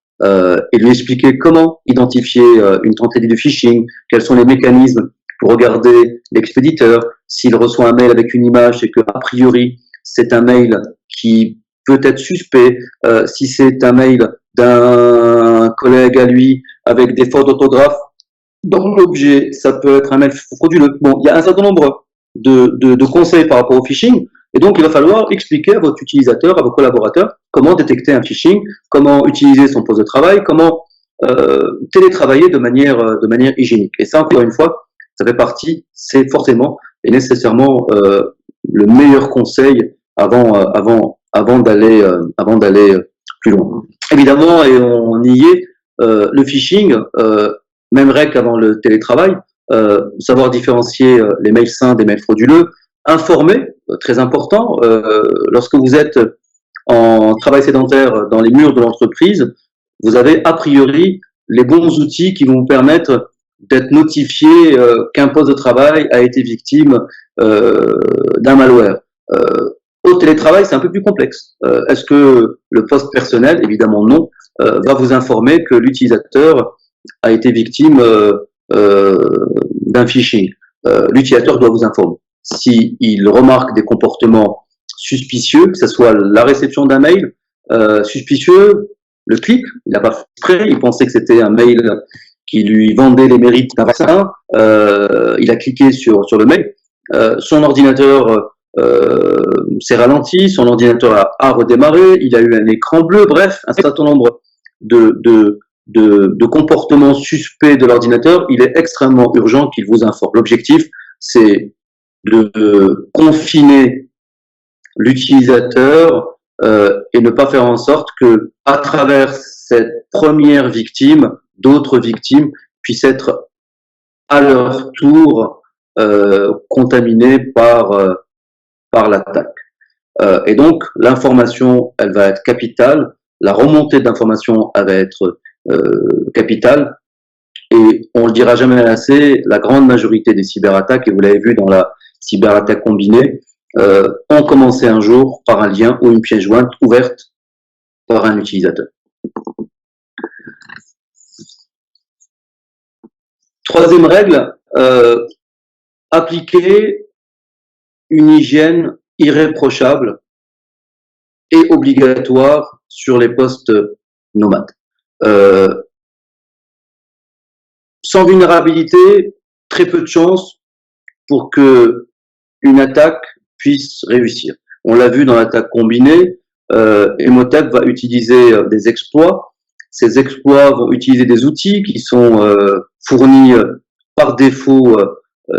Speaker 2: et lui expliquer comment identifier une tentative de phishing, quels sont les mécanismes pour regarder l'expéditeur, s'il reçoit un mail avec une image, c'est que a priori c'est un mail qui peut être suspect, si c'est un mail d'un collègue à lui avec des fautes d'orthographe dans l'objet, ça peut être un mail frauduleux. Bon, il y a un certain nombre de conseils par rapport au phishing, et donc il va falloir expliquer à votre utilisateur, à vos collaborateurs, comment détecter un phishing, comment utiliser son poste de travail, comment télétravailler de manière hygiénique. Et ça, encore une fois, ça fait partie, c'est forcément et nécessairement le meilleur conseil avant d'aller plus loin. Évidemment, et on y est, le phishing, même règle qu'avant le télétravail, savoir différencier les mails sains des mails frauduleux, informer, très important, lorsque vous êtes en travail sédentaire dans les murs de l'entreprise, vous avez a priori les bons outils qui vont vous permettre d'être notifié qu'un poste de travail a été victime d'un malware. Au télétravail, c'est un peu plus complexe. Est-ce que le poste personnel, évidemment non, va vous informer que l'utilisateur a été victime d'un phishing? L'utilisateur doit vous informer. S'il remarque des comportements suspicieux, que ce soit la réception d'un mail suspicieux, le clic, il n'a pas fait exprès, il pensait que c'était un mail qui lui vendait les mérites d'un vaccin, il a cliqué sur le mail, son ordinateur s'est ralenti, son ordinateur a redémarré, il a eu un écran bleu, bref, un certain nombre de comportements suspects de l'ordinateur, il est extrêmement urgent qu'il vous informe. L'objectif, c'est de confiner l'utilisateur et ne pas faire en sorte que, à travers cette première victime, d'autres victimes puissent être à leur tour contaminées par l'attaque. Et donc, l'information, elle va être capitale, la remontée d'information, elle va être capitale, et on le dira jamais assez, la grande majorité des cyberattaques, et vous l'avez vu dans la cyberattaque combinée, ont commencé un jour par un lien ou une pièce jointe ouverte par un utilisateur. Troisième règle, appliquer une hygiène irréprochable et obligatoire sur les postes nomades. Sans vulnérabilité, très peu de chances pour que une attaque puisse réussir. On l'a vu dans l'attaque combinée, Emotet va utiliser des exploits. Ces exploits vont utiliser des outils qui sont fournis par défaut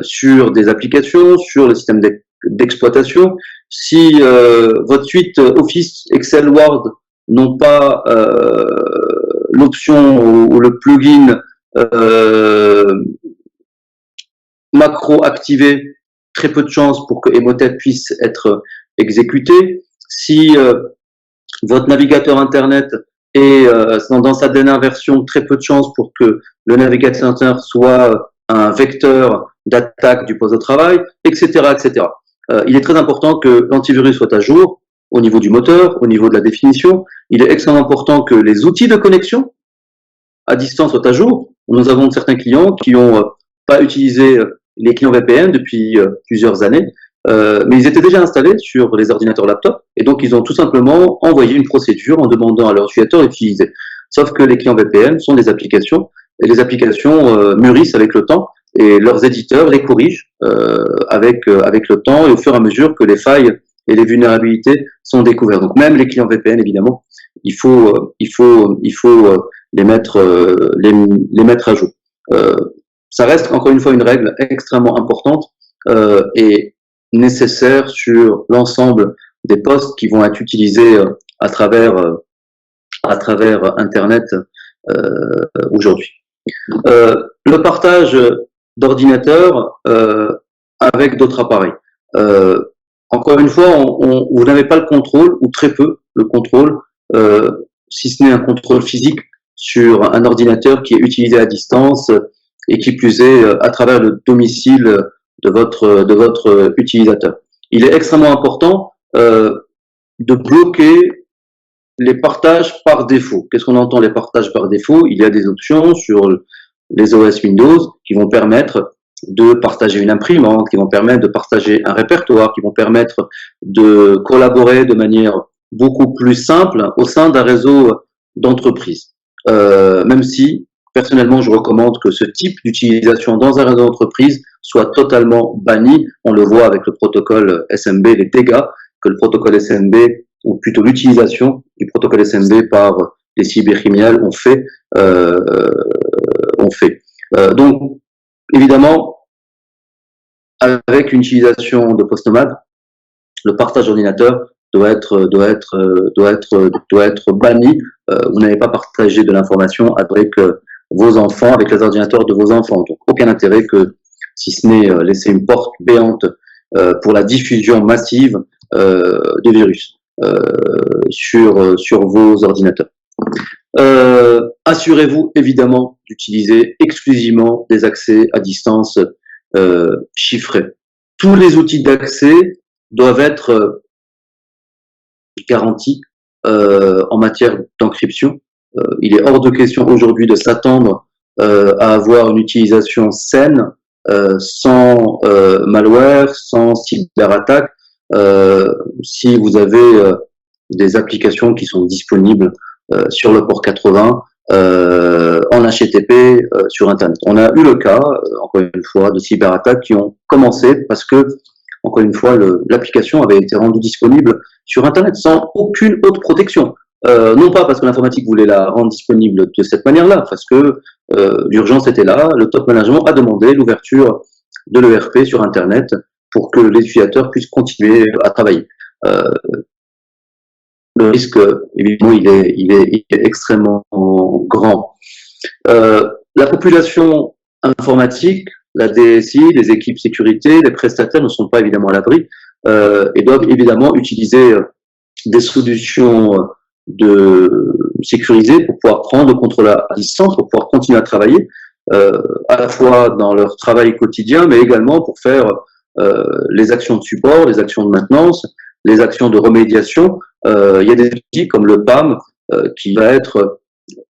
Speaker 2: sur des applications, sur le système d'exploitation. Si votre suite Office, Excel, Word n'ont pas l'option ou le plugin macro activé, très peu de chances pour que Emotet puisse être exécuté. Si votre navigateur Internet est dans sa dernière version, très peu de chances pour que le navigateur Internet soit un vecteur d'attaque du poste de travail, etc., etc. Il est très important que l'antivirus soit à jour au niveau du moteur, au niveau de la définition. Il est extrêmement important que les outils de connexion à distance soient à jour. Nous avons certains clients qui n'ont pas utilisé les clients VPN depuis plusieurs années, mais ils étaient déjà installés sur les ordinateurs laptop, et donc ils ont tout simplement envoyé une procédure en demandant à leur utilisateur d'utiliser. Sauf que les clients VPN sont des applications, et les applications mûrissent avec le temps, et leurs éditeurs les corrigent avec le temps et au fur et à mesure que les failles et les vulnérabilités sont découvertes. Donc même les clients VPN, évidemment, il faut les mettre à jour. Ça reste encore une fois une règle extrêmement importante et nécessaire sur l'ensemble des postes qui vont être utilisés à travers Internet aujourd'hui. Le partage d'ordinateurs avec d'autres appareils. Encore une fois, vous n'avez pas le contrôle, ou très peu le contrôle, si ce n'est un contrôle physique sur un ordinateur qui est utilisé à distance et qui plus est à travers le domicile de votre utilisateur. Il est extrêmement important de bloquer les partages par défaut. Qu'est-ce qu'on entend les partages par défaut? Il y a des options sur les OS Windows qui vont permettre de partager une imprimante, qui vont permettre de partager un répertoire, qui vont permettre de collaborer de manière beaucoup plus simple au sein d'un réseau d'entreprise. Même si, personnellement, je recommande que ce type d'utilisation dans un réseau d'entreprise soit totalement banni. On le voit avec le protocole SMB, les dégâts que le protocole SMB, ou plutôt l'utilisation du protocole SMB par les cybercriminels ont fait. Donc, évidemment, avec une utilisation de Postnomad, le partage d'ordinateur doit être banni. Vous n'avez pas partagé de l'information avec vos enfants, avec les ordinateurs de vos enfants. Donc, aucun intérêt que, si ce n'est laisser une porte béante pour la diffusion massive de virus sur vos ordinateurs. Assurez-vous évidemment d'utiliser exclusivement des accès à distance chiffrés. Tous les outils d'accès doivent être garantis en matière d'encryption. Il est hors de question aujourd'hui de s'attendre à avoir une utilisation saine sans malware, sans cyberattaque. Si vous avez des applications qui sont disponibles sur le port 80 en HTTP sur Internet. On a eu le cas, encore une fois, de cyberattaques qui ont commencé parce que, encore une fois, l'application avait été rendue disponible sur Internet sans aucune autre protection. Non pas parce que l'informatique voulait la rendre disponible de cette manière-là, parce que l'urgence était là, le top management a demandé l'ouverture de l'ERP sur Internet pour que les utilisateurs puissent continuer à travailler. Le risque, évidemment, il est extrêmement grand. La population informatique, la DSI, les équipes sécurité, les prestataires ne sont pas évidemment à l'abri et doivent évidemment utiliser des solutions sécurisées pour pouvoir prendre le contrôle à distance, pour pouvoir continuer à travailler, à la fois dans leur travail quotidien, mais également pour faire les actions de support, les actions de maintenance, les actions de remédiation. Il y a des outils comme le PAM qui va être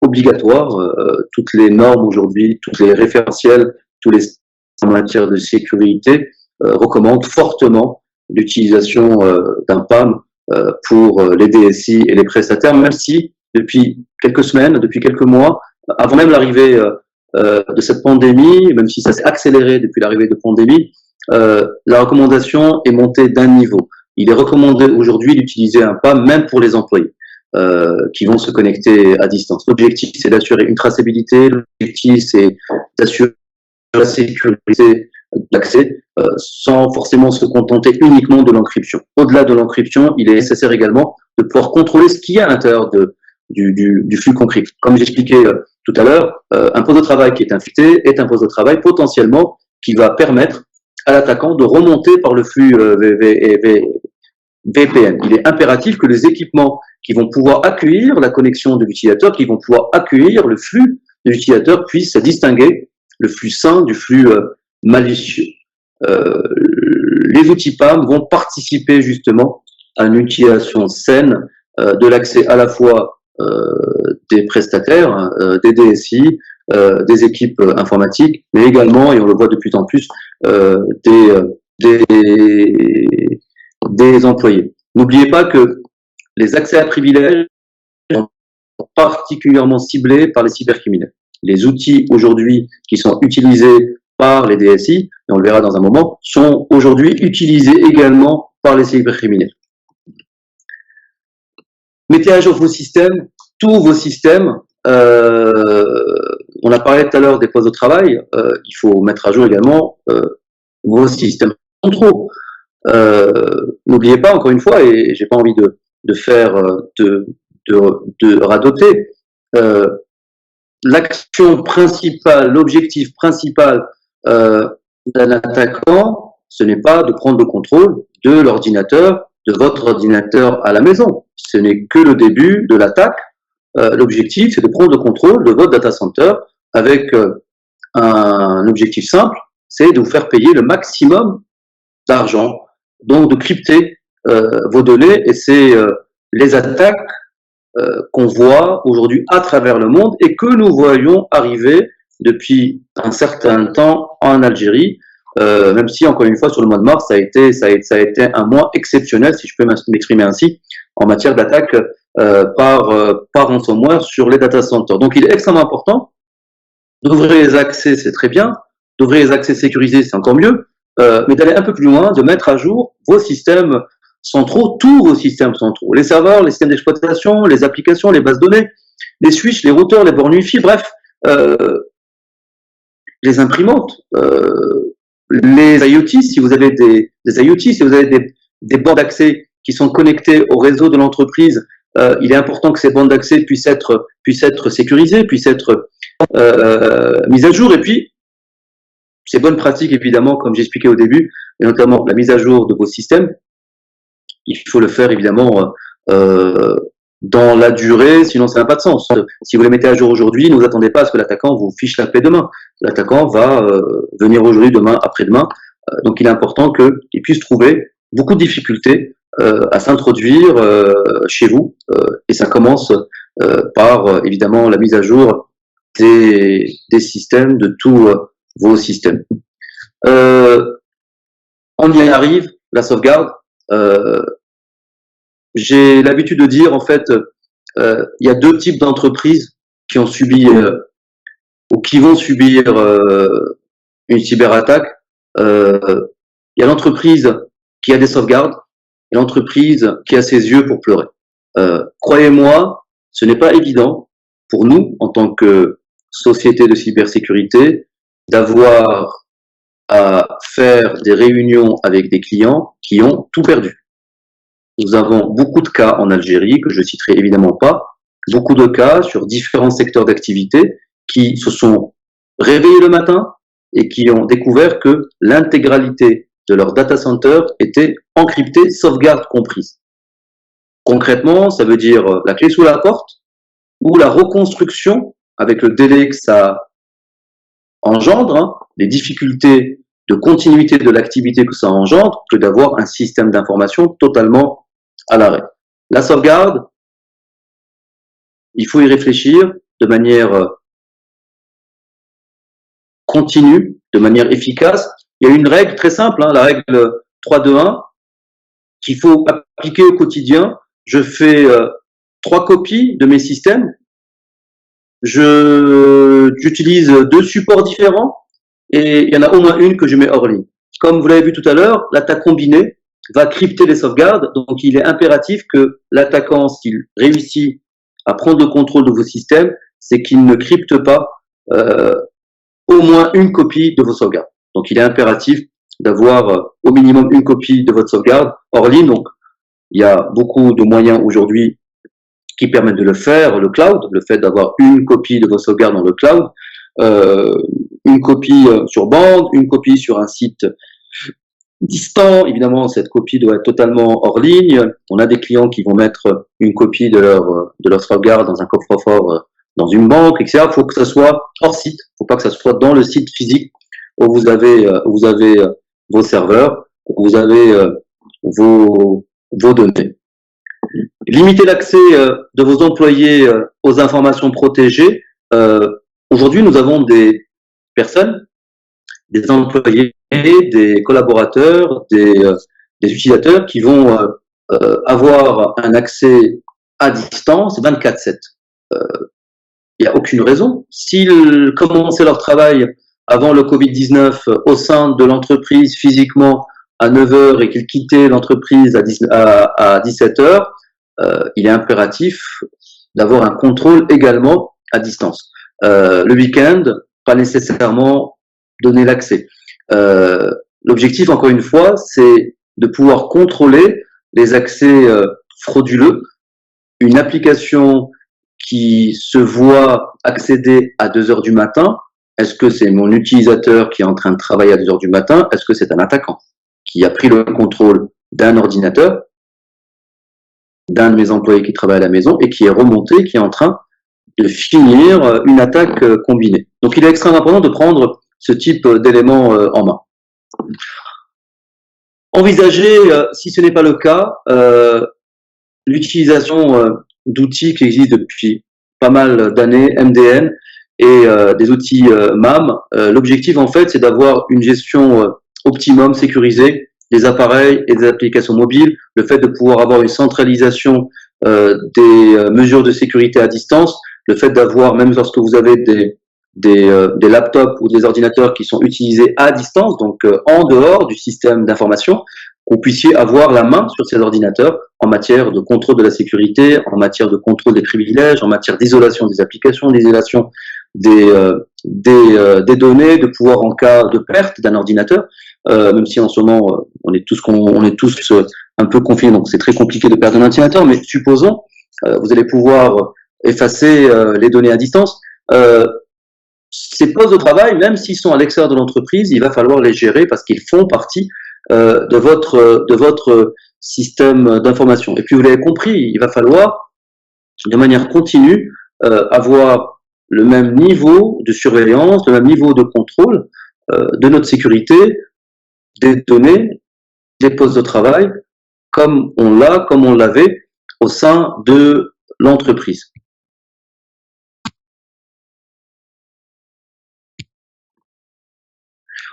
Speaker 2: obligatoire. Toutes les normes aujourd'hui, tous les référentiels, tous les en matière de sécurité recommandent fortement l'utilisation d'un PAM pour les DSI et les prestataires, même si depuis quelques semaines, depuis quelques mois, avant même l'arrivée de cette pandémie, même si ça s'est accéléré depuis l'arrivée de pandémie, la recommandation est montée d'un niveau. Il est recommandé aujourd'hui d'utiliser un PAM même pour les employés qui vont se connecter à distance. L'objectif, c'est d'assurer une traçabilité, l'objectif, c'est d'assurer la sécurité d'accès sans forcément se contenter uniquement de l'encryption. Au-delà de l'encryption, il est nécessaire également de pouvoir contrôler ce qu'il y a à l'intérieur du flux concret. Comme j'expliquais tout à l'heure, un poste de travail qui est infecté est un poste de travail potentiellement qui va permettre à l'attaquant de remonter par le flux VPN. Il est impératif que les équipements qui vont pouvoir accueillir la connexion de l'utilisateur, qui vont pouvoir accueillir le flux de l'utilisateur, puissent distinguer le flux sain du flux malicieux. Les outils PAM vont participer justement à une utilisation saine de l'accès à la fois des prestataires, des DSI, des équipes informatiques, mais également, et on le voit de plus en plus, des employés. N'oubliez pas que les accès à privilèges sont particulièrement ciblés par les cybercriminels. Les outils aujourd'hui qui sont utilisés par les DSI, et on le verra dans un moment, sont aujourd'hui utilisés également par les cybercriminels. Mettez à jour vos systèmes, tous vos systèmes, On a parlé tout à l'heure des postes de travail. Il faut mettre à jour également vos systèmes de contrôle. N'oubliez pas, encore une fois, et j'ai pas envie de faire de radoter, l'action principale, l'objectif principal d'un attaquant, ce n'est pas de prendre le contrôle de l'ordinateur, de votre ordinateur à la maison. Ce n'est que le début de l'attaque. L'objectif, c'est de prendre le contrôle de votre data center avec un objectif simple, c'est de vous faire payer le maximum d'argent, donc de crypter vos données, et c'est les attaques qu'on voit aujourd'hui à travers le monde et que nous voyons arriver depuis un certain temps en Algérie, même si, encore une fois, sur le mois de mars, ça a été un mois exceptionnel, si je peux m'exprimer ainsi, en matière d'attaque par ransomware sur les data centers. Donc, il est extrêmement important d'ouvrir les accès, c'est très bien, d'ouvrir les accès sécurisés, c'est encore mieux, mais d'aller un peu plus loin, de mettre à jour vos systèmes centraux, tous vos systèmes centraux, les serveurs, les systèmes d'exploitation, les applications, les bases de données, les switches, les routeurs, les bornes Wi-Fi, bref, les imprimantes, les IoT, si vous avez des IoT, si vous avez des bandes d'accès qui sont connectées au réseau de l'entreprise, il est important que ces bandes d'accès puissent être sécurisées, puissent être mises à jour, et puis ces bonnes pratiques, évidemment, comme j'expliquais au début, et notamment la mise à jour de vos systèmes, il faut le faire évidemment dans la durée, sinon ça n'a pas de sens. Si vous les mettez à jour aujourd'hui, ne vous attendez pas à ce que l'attaquant vous fiche la paix demain. L'attaquant va venir aujourd'hui, demain, après-demain. Donc il est important qu'il puisse trouver beaucoup de difficultés à s'introduire chez vous. Et ça commence par évidemment la mise à jour des systèmes, de tous vos systèmes. On y arrive, la sauvegarde. J'ai l'habitude de dire, en fait, il y a deux types d'entreprises qui ont subi ou qui vont subir une cyberattaque. Il y a l'entreprise qui a des sauvegardes et l'entreprise qui a ses yeux pour pleurer. Croyez-moi, ce n'est pas évident pour nous, en tant que société de cybersécurité, d'avoir à faire des réunions avec des clients qui ont tout perdu. Nous avons beaucoup de cas en Algérie, que je citerai évidemment pas, beaucoup de cas sur différents secteurs d'activité qui se sont réveillés le matin et qui ont découvert que l'intégralité de leur data center était encryptée, sauvegarde comprise. Concrètement, ça veut dire la clé sous la porte ou la reconstruction avec le délai que ça engendre, les difficultés de continuité de l'activité que ça engendre, que d'avoir un système d'information totalement à l'arrêt. La sauvegarde, il faut y réfléchir de manière continue, de manière efficace. Il y a une règle très simple, la règle 3-2-1, qu'il faut appliquer au quotidien. Je fais 3 copies de mes systèmes. J'utilise 2 supports différents et il y en a au moins une que je mets hors ligne. Comme vous l'avez vu tout à l'heure, l'attaque combinée va crypter les sauvegardes, donc il est impératif que l'attaquant, s'il réussit à prendre le contrôle de vos systèmes, c'est qu'il ne crypte pas au moins une copie de vos sauvegardes. Donc il est impératif d'avoir au minimum une copie de votre sauvegarde hors ligne. Donc il y a beaucoup de moyens aujourd'hui qui permettent de le faire, le cloud, le fait d'avoir une copie de vos sauvegardes dans le cloud, une copie sur bande, une copie sur un site distant. Évidemment, cette copie doit être totalement hors ligne. On a des clients qui vont mettre une copie de leur sauvegarde dans un coffre-fort, dans une banque, etc. Il faut que ça soit hors site. Il ne faut pas que ça soit dans le site physique où vous avez vos serveurs, où vous avez vos données. Limiter l'accès de vos employés aux informations protégées. Aujourd'hui, nous avons des personnes, des employés, des collaborateurs, des utilisateurs qui vont avoir un accès à distance 24/7. Il n'y a aucune raison. S'ils commençaient leur travail avant le Covid-19 au sein de l'entreprise physiquement à 9h et qu'ils quittaient l'entreprise à 17h, il est impératif d'avoir un contrôle également à distance. Le week-end, pas nécessairement donner l'accès. L'objectif, encore une fois, c'est de pouvoir contrôler les accès frauduleux. Une application qui se voit accéder à 2 heures du matin, est-ce que c'est mon utilisateur qui est en train de travailler à 2 heures du matin? Est-ce que c'est un attaquant qui a pris le contrôle d'un ordinateur, d'un de mes employés qui travaille à la maison et qui est remonté, qui est en train de finir une attaque combinée? Donc il est extrêmement important de prendre ce type d'éléments en main. Envisager, si ce n'est pas le cas, l'utilisation d'outils qui existent depuis pas mal d'années, MDM, et des outils MAM. L'objectif, en fait, c'est d'avoir une gestion optimum, sécurisée des appareils et des applications mobiles, le fait de pouvoir avoir une centralisation des mesures de sécurité à distance, le fait d'avoir, même lorsque vous avez des laptops ou des ordinateurs qui sont utilisés à distance, donc en dehors du système d'information, qu'on puissiez avoir la main sur ces ordinateurs en matière de contrôle de la sécurité, en matière de contrôle des privilèges, en matière d'isolation des applications, d'isolation des données, de pouvoir en cas de perte d'un ordinateur, même si en ce moment on est tous un peu confinés, donc c'est très compliqué de perdre un ordinateur, mais supposons vous allez pouvoir effacer les données à distance. Ces postes de travail, même s'ils sont à l'extérieur de l'entreprise, il va falloir les gérer parce qu'ils font partie de votre système d'information. Et puis vous l'avez compris, il va falloir de manière continue avoir le même niveau de surveillance, le même niveau de contrôle de notre sécurité, des données, des postes de travail, comme on l'avait au sein de l'entreprise.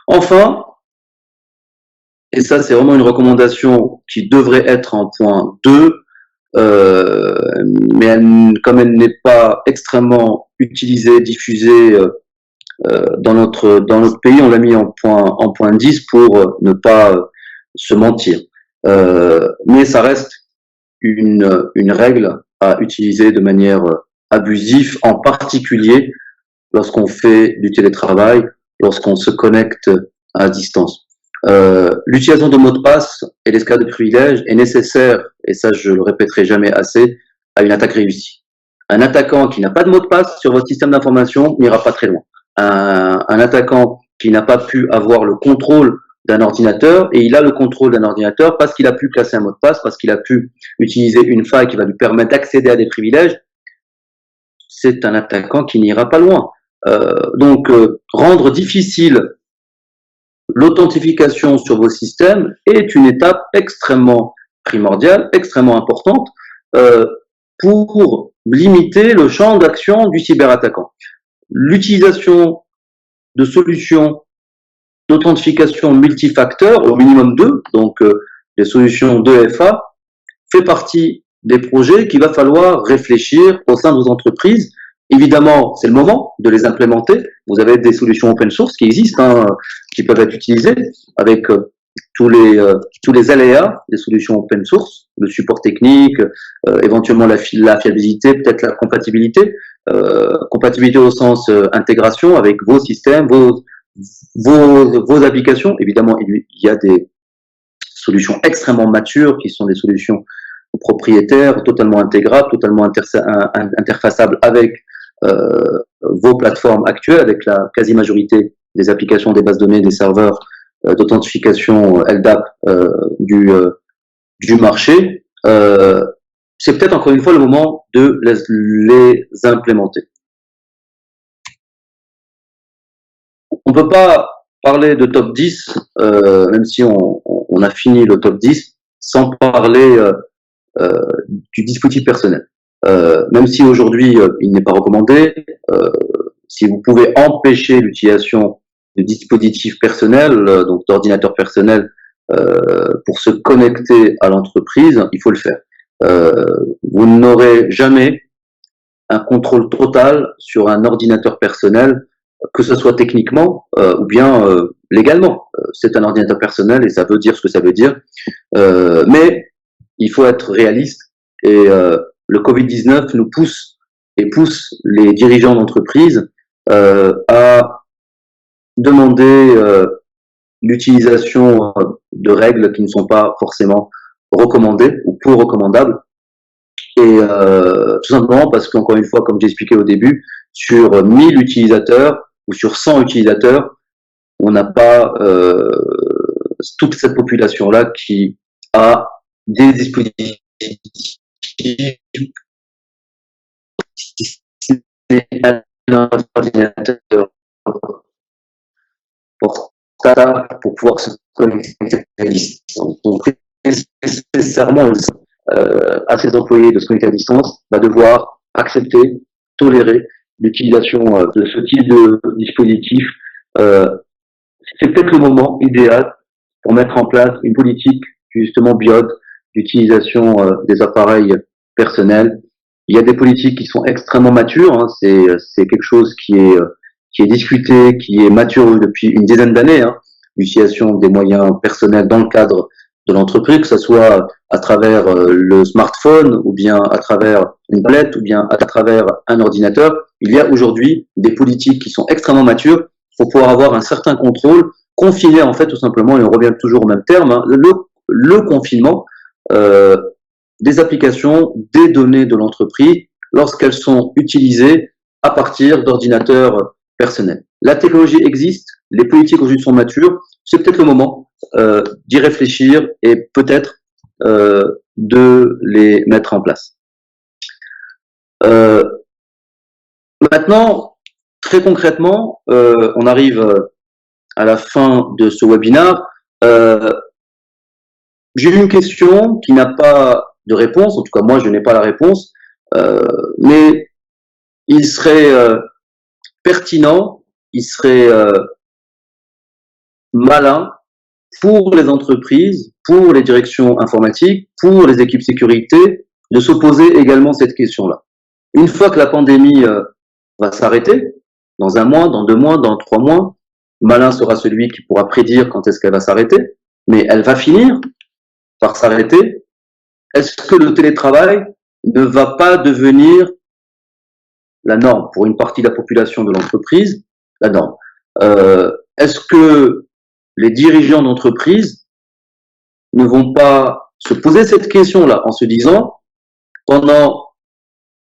Speaker 2: Enfin, et ça c'est vraiment une recommandation qui devrait être en point 2, mais comme elle n'est pas extrêmement utilisée, diffusée dans notre pays, on l'a mis en point 10 pour ne pas se mentir. Mais ça reste une règle à utiliser de manière abusive, en particulier lorsqu'on fait du télétravail, lorsqu'on se connecte à distance. L'utilisation de mots de passe et l'escalade de privilèges est nécessaire, et ça je le répéterai jamais assez, à une attaque réussie. Un attaquant qui n'a pas de mot de passe sur votre système d'information n'ira pas très loin. Un attaquant qui n'a pas pu avoir le contrôle d'un ordinateur, et il a le contrôle d'un ordinateur parce qu'il a pu placer un mot de passe, parce qu'il a pu utiliser une faille qui va lui permettre d'accéder à des privilèges, c'est un attaquant qui n'ira pas loin. Donc, rendre difficile l'authentification sur vos systèmes est une étape extrêmement primordiale, extrêmement importante pour limiter le champ d'action du cyberattaquant. L'utilisation de solutions d'authentification multifacteur, au minimum 2, donc des solutions 2FA, fait partie des projets qu'il va falloir réfléchir au sein de vos entreprises. Évidemment, c'est le moment de les implémenter. Vous avez des solutions open source qui existent, qui peuvent être utilisées avec tous les aléas des solutions open source, le support technique, éventuellement la fiabilité, peut-être la compatibilité, compatibilité au sens intégration avec vos systèmes, vos applications. Évidemment, il y a des solutions extrêmement matures qui sont des solutions propriétaires, totalement intégrables, totalement interfaçables avec vos plateformes actuelles, avec la quasi-majorité des applications, des bases de données, des serveurs d'authentification LDAP du marché. C'est peut-être encore une fois le moment de les implémenter. On ne peut pas parler de top 10, même si on a fini le top 10, sans parler du dispositif personnel. Même si aujourd'hui il n'est pas recommandé, si vous pouvez empêcher l'utilisation de dispositifs personnels, donc d'ordinateurs personnels, pour se connecter à l'entreprise, il faut le faire. Vous n'aurez jamais un contrôle total sur un ordinateur personnel, que ce soit techniquement ou bien légalement. C'est un ordinateur personnel et ça veut dire ce que ça veut dire. Mais il faut être réaliste et le Covid-19 nous pousse et pousse les dirigeants d'entreprise à demander l'utilisation de règles qui ne sont pas forcément recommandées ou peu recommandables. Et tout simplement parce qu'encore une fois, comme j'ai expliqué au début, sur 1000 utilisateurs ou sur 100 utilisateurs, on n'a pas toute cette population-là qui a des dispositifs pour pouvoir se connecter à distance. Donc, nécessairement à ses employés de se connecter à distance va devoir accepter, tolérer l'utilisation de ce type de dispositif. C'est peut-être le moment idéal pour mettre en place une politique justement BIOD d'utilisation des appareils personnels. Il y a des politiques qui sont extrêmement matures, hein, c'est quelque chose qui est discuté, qui est mature depuis une dizaine d'années, hein, l'utilisation des moyens personnels dans le cadre de l'entreprise, que ce soit à travers le smartphone, ou bien à travers une tablette, ou bien à travers un ordinateur. Il y a aujourd'hui des politiques qui sont extrêmement matures pour pouvoir avoir un certain contrôle, confiner en fait tout simplement, et on revient toujours au même terme, hein, le confinement des applications, des données de l'entreprise lorsqu'elles sont utilisées à partir d'ordinateurs personnels. La technologie existe, les politiques aujourd'hui sont matures, c'est peut-être le moment d'y réfléchir et peut-être de les mettre en place. Maintenant, très concrètement, on arrive à la fin de ce webinaire. J'ai une question qui n'a pas de réponse, en tout cas moi je n'ai pas la réponse, mais il serait pertinent, il serait malin pour les entreprises, pour les directions informatiques, pour les équipes sécurité, de se poser également cette question-là. Une fois que la pandémie va s'arrêter, dans 1 mois, dans 2 mois, dans 3 mois, malin sera celui qui pourra prédire quand est-ce qu'elle va s'arrêter, mais elle va finir par s'arrêter. Est-ce que le télétravail ne va pas devenir la norme pour une partie de la population de l'entreprise, la norme? Est-ce que les dirigeants d'entreprise ne vont pas se poser cette question-là en se disant, pendant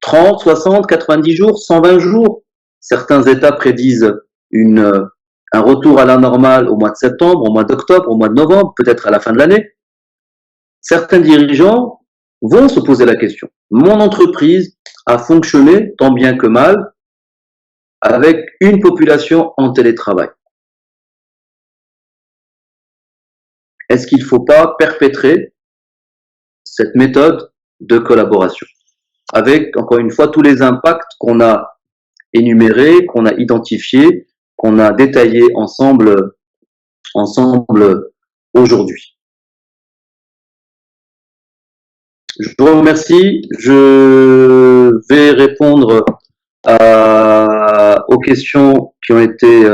Speaker 2: 30, 60, 90 jours, 120 jours, certains États prédisent un retour à la normale au mois de septembre, au mois d'octobre, au mois de novembre, peut-être à la fin de l'année. Certains dirigeants vont se poser la question. Mon entreprise a fonctionné tant bien que mal avec une population en télétravail. Est-ce qu'il ne faut pas perpétrer cette méthode de collaboration avec, encore une fois, tous les impacts qu'on a énumérés, qu'on a identifiés, qu'on a détaillés ensemble aujourd'hui? Je vous remercie. Je vais répondre aux questions qui ont été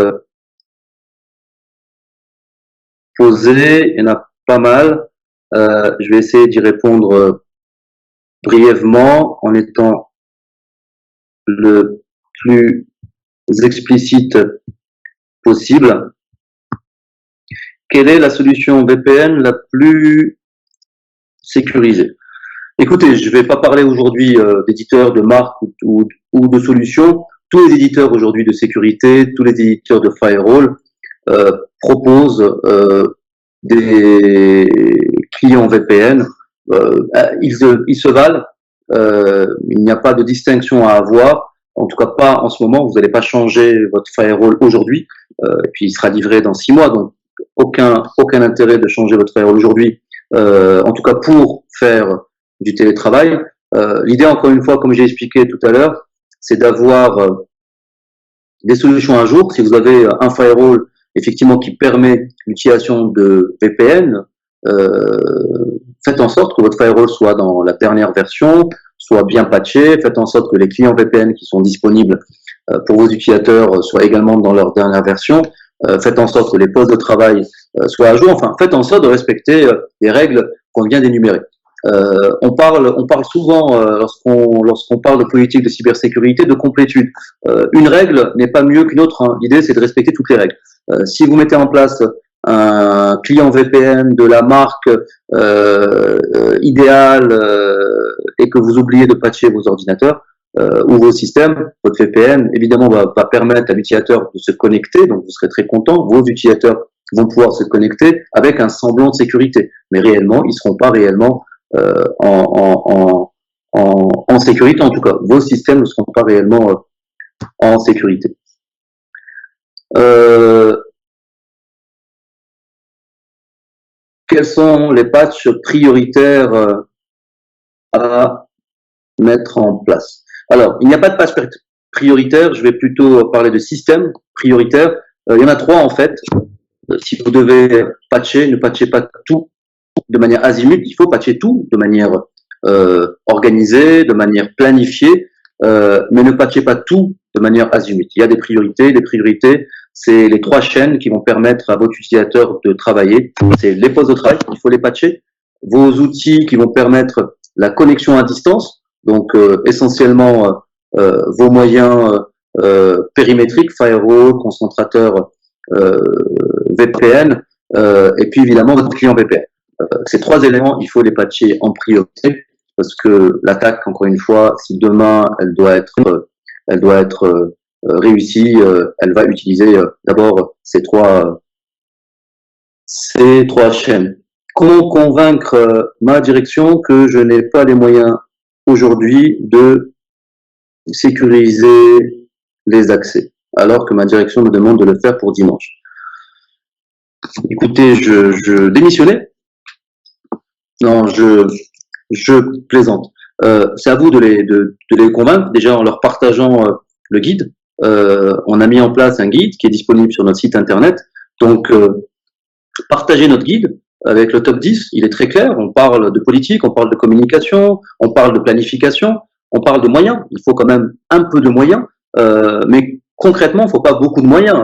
Speaker 2: posées. Il y en a pas mal. Je vais essayer d'y répondre brièvement en étant le plus explicite possible. Quelle est la solution VPN la plus sécurisée? Écoutez, je ne vais pas parler aujourd'hui d'éditeurs, de marques ou de solutions. Tous les éditeurs aujourd'hui de sécurité, tous les éditeurs de firewall proposent des clients VPN. Ils se valent. Il n'y a pas de distinction à avoir. En tout cas, pas en ce moment. Vous n'allez pas changer votre firewall aujourd'hui. Et puis, il sera livré dans 6 mois. Donc, aucun intérêt de changer votre firewall aujourd'hui. En tout cas, pour faire du télétravail. L'idée, encore une fois, comme j'ai expliqué tout à l'heure, c'est d'avoir des solutions à jour. Si vous avez un firewall, effectivement, qui permet l'utilisation de VPN, faites en sorte que votre firewall soit dans la dernière version, soit bien patché, faites en sorte que les clients VPN qui sont disponibles pour vos utilisateurs soient également dans leur dernière version, faites en sorte que les postes de travail soient à jour, enfin, faites en sorte de respecter les règles qu'on vient d'énumérer. On parle souvent, lorsqu'on parle de politique de cybersécurité, de complétude. Une règle n'est pas mieux qu'une autre, hein. L'idée, c'est de respecter toutes les règles. Si vous mettez en place un client VPN de la marque idéale et que vous oubliez de patcher vos ordinateurs ou vos systèmes, votre VPN, évidemment, va permettre à l'utilisateur de se connecter, donc vous serez très content. Vos utilisateurs vont pouvoir se connecter avec un semblant de sécurité. Mais réellement, ils ne seront pas réellement en sécurité, en tout cas. Vos systèmes ne seront pas réellement en sécurité. Quels sont les patchs prioritaires à mettre en place? Alors, il n'y a pas de patch prioritaire, je vais plutôt parler de système prioritaire. Il y en a 3 en fait. Si vous devez patcher, ne patchez pas tout de manière azimut, il faut patcher tout de manière organisée, de manière planifiée, mais ne patchez pas tout de manière azimut. Il y a des priorités. Les priorités, c'est les 3 chaînes qui vont permettre à votre utilisateur de travailler. C'est les postes de travail, il faut les patcher. Vos outils qui vont permettre la connexion à distance, donc essentiellement vos moyens périmétriques, firewall, concentrateur VPN, et puis évidemment votre client VPN. Ces 3 éléments, il faut les patcher en priorité parce que l'attaque, encore une fois, si demain elle doit être réussie, elle va utiliser d'abord ces trois chaînes. Comment convaincre ma direction que je n'ai pas les moyens aujourd'hui de sécuriser les accès, alors que ma direction me demande de le faire pour dimanche? Écoutez, je démissionnais. Non, je plaisante. C'est à vous de les convaincre, déjà en leur partageant le guide. On a mis en place un guide qui est disponible sur notre site internet. Donc, partagez notre guide avec le top 10. Il est très clair. On parle de politique, on parle de communication, on parle de planification, on parle de moyens. Il faut quand même un peu de moyens, mais concrètement, il ne faut pas beaucoup de moyens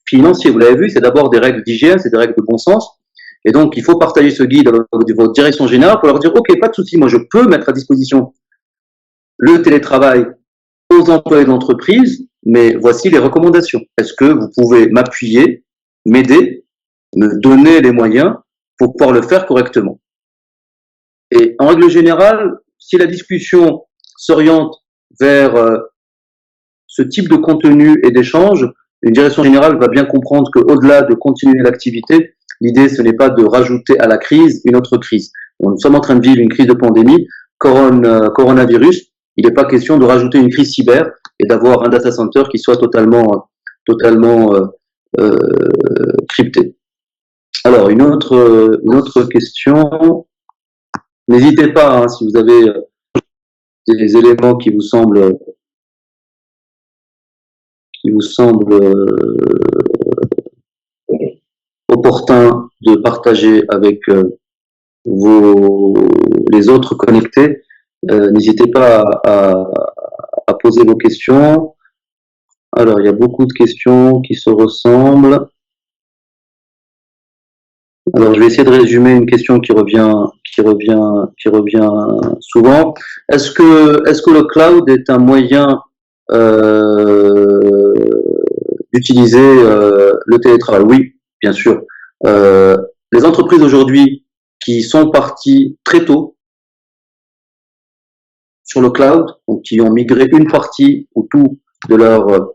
Speaker 2: financiers. Vous l'avez vu, c'est d'abord des règles d'hygiène, c'est des règles de bon sens. Et donc, il faut partager ce guide avec votre direction générale pour leur dire, OK, pas de souci, moi je peux mettre à disposition le télétravail aux employés de l'entreprise, mais voici les recommandations. Est-ce que vous pouvez m'appuyer, m'aider, me donner les moyens pour pouvoir le faire correctement? Et en règle générale, si la discussion s'oriente vers ce type de contenu et d'échange, une direction générale va bien comprendre qu'au-delà de continuer l'activité, l'idée, ce n'est pas de rajouter à la crise une autre crise. Nous sommes en train de vivre une crise de pandémie, coronavirus. Il n'est pas question de rajouter une crise cyber et d'avoir un data center qui soit totalement crypté. Alors, une autre question. N'hésitez pas, hein, si vous avez des éléments qui vous semblent opportun de partager avec les autres connectés. N'hésitez pas à poser vos questions. Alors, il y a beaucoup de questions qui se ressemblent. Alors, je vais essayer de résumer une question qui revient souvent. Est-ce que le cloud est un moyen d'utiliser le télétravail? Oui, bien sûr. Les entreprises aujourd'hui qui sont parties très tôt sur le cloud, donc qui ont migré une partie ou tout de leur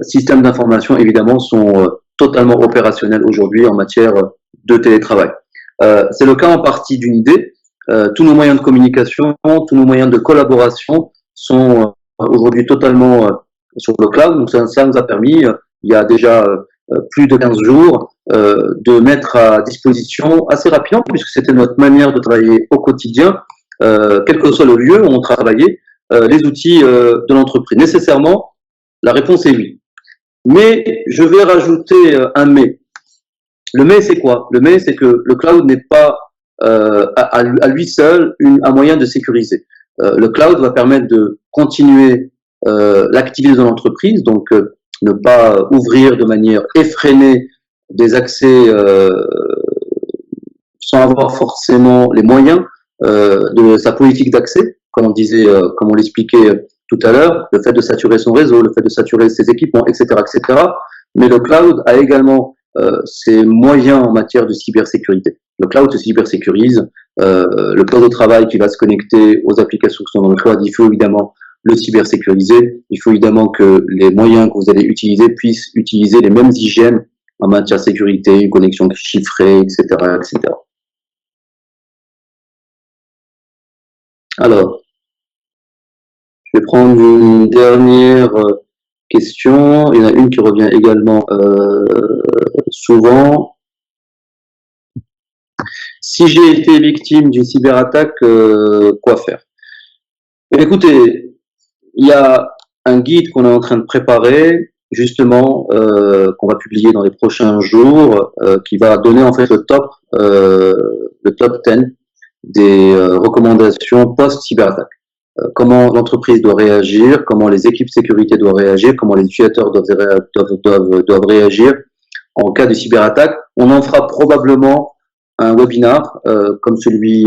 Speaker 2: système d'information, évidemment, sont totalement opérationnels aujourd'hui en matière de télétravail. C'est le cas en partie d'une idée. Tous nos moyens de communication, tous nos moyens de collaboration sont aujourd'hui totalement sur le cloud. Donc ça nous a permis, il y a déjà plus de 15 jours, de mettre à disposition assez rapidement, puisque c'était notre manière de travailler au quotidien, quel que soit le lieu où on travaillait, les outils de l'entreprise. Nécessairement, la réponse est oui. Mais je vais rajouter un mais. Le mais, c'est quoi? Le mais, c'est que le cloud n'est pas à lui seul un moyen de sécuriser. Le cloud va permettre de continuer l'activité de l'entreprise, donc ne pas ouvrir de manière effrénée des accès sans avoir forcément les moyens de sa politique d'accès, comme on disait, comme on l'expliquait tout à l'heure, le fait de saturer son réseau, le fait de saturer ses équipements, etc., etc. Mais le cloud a également ses moyens en matière de cybersécurité. Le cloud se cybersécurise, le poste de travail qui va se connecter aux applications qui sont dans le cloud, il faut évidemment le cybersécuriser. Il faut évidemment que les moyens que vous allez utiliser puissent utiliser les mêmes hygiènes en matière de sécurité, une connexion chiffrée, etc., etc. Alors, je vais prendre une dernière question. Il y en a une qui revient également souvent. Si j'ai été victime d'une cyberattaque, quoi faire? Écoutez, il y a un guide qu'on est en train de préparer, justement, qu'on va publier dans les prochains jours, qui va donner en fait le top 10 des recommandations post-cyberattaque. Comment l'entreprise doit réagir, comment les équipes sécurité doivent réagir, comment les utilisateurs doivent réagir en cas de cyberattaque. On en fera probablement un webinar comme celui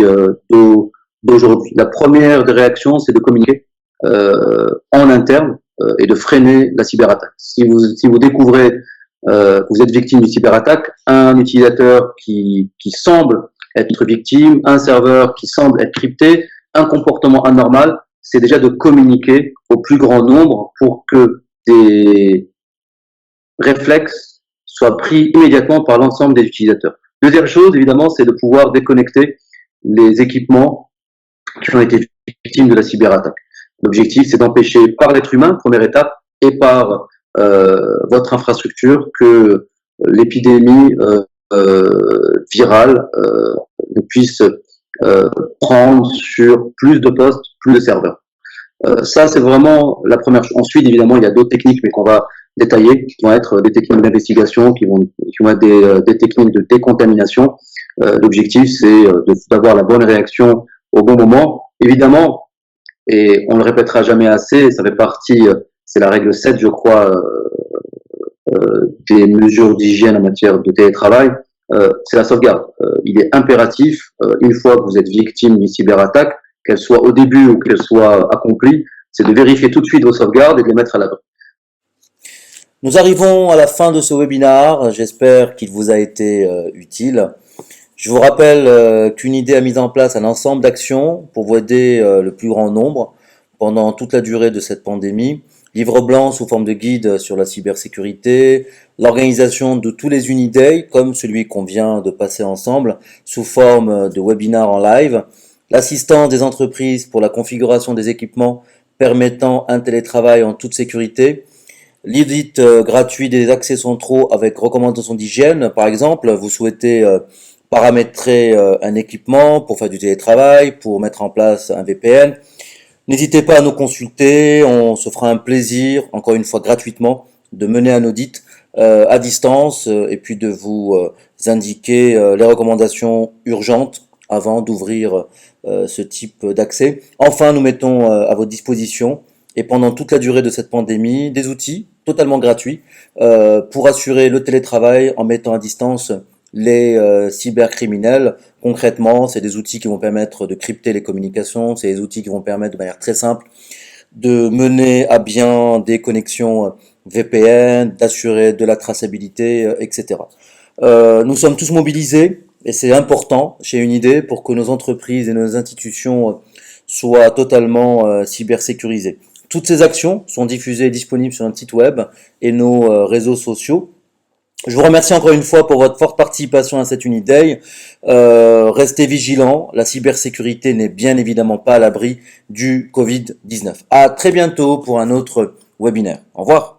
Speaker 2: d'aujourd'hui. La première des réactions, c'est de communiquer en interne et de freiner la cyberattaque. Si vous découvrez que vous êtes victime d'une cyberattaque, un utilisateur qui semble être victime, un serveur qui semble être crypté, un comportement anormal, c'est déjà de communiquer au plus grand nombre pour que des réflexes soient pris immédiatement par l'ensemble des utilisateurs. Deuxième chose, évidemment, c'est de pouvoir déconnecter les équipements qui ont été victimes de la cyberattaque. L'objectif, c'est d'empêcher par l'être humain, première étape, et par votre infrastructure que l'épidémie virale ne puisse prendre sur plus de postes, plus de serveurs. Ça, c'est vraiment la première chose. Ensuite, évidemment, il y a d'autres techniques, mais qu'on va détailler, qui vont être des techniques d'investigation, qui vont être des techniques de décontamination. L'objectif, c'est d'avoir la bonne réaction au bon moment. Évidemment, et on le répétera jamais assez, ça fait partie, c'est la règle 7, je crois, des mesures d'hygiène en matière de télétravail, c'est la sauvegarde. Il est impératif, une fois que vous êtes victime d'une cyberattaque, qu'elle soit au début ou qu'elle soit accomplie, c'est de vérifier tout de suite vos sauvegardes et de les mettre à l'abri.
Speaker 1: Nous arrivons à la fin de ce webinaire. J'espère qu'il vous a été utile. Je vous rappelle qu'une idée a mis en place un ensemble d'actions pour vous aider le plus grand nombre pendant toute la durée de cette pandémie. Livre blanc sous forme de guide sur la cybersécurité, l'organisation de tous les Unidays, comme celui qu'on vient de passer ensemble, sous forme de webinaire en live, l'assistance des entreprises pour la configuration des équipements permettant un télétravail en toute sécurité, l'audit gratuit des accès centraux avec recommandation d'hygiène. Par exemple, vous souhaitez paramétrer un équipement pour faire du télétravail, pour mettre en place un VPN. N'hésitez pas à nous consulter, on se fera un plaisir, encore une fois gratuitement, de mener un audit à distance et puis de vous indiquer les recommandations urgentes avant d'ouvrir ce type d'accès. Enfin, nous mettons à votre disposition et pendant toute la durée de cette pandémie des outils totalement gratuits pour assurer le télétravail en mettant à distance les cybercriminels. Concrètement, c'est des outils qui vont permettre de crypter les communications, c'est des outils qui vont permettre de manière très simple de mener à bien des connexions VPN, d'assurer de la traçabilité, etc. Nous sommes tous mobilisés et c'est important chez Unidé pour que nos entreprises et nos institutions soient totalement cybersécurisées. Toutes ces actions sont diffusées et disponibles sur notre site web et nos réseaux sociaux. Je vous remercie encore une fois pour votre forte participation à cette Uniday. Restez vigilants, la cybersécurité n'est bien évidemment pas à l'abri du Covid-19. À très bientôt pour un autre webinaire. Au revoir.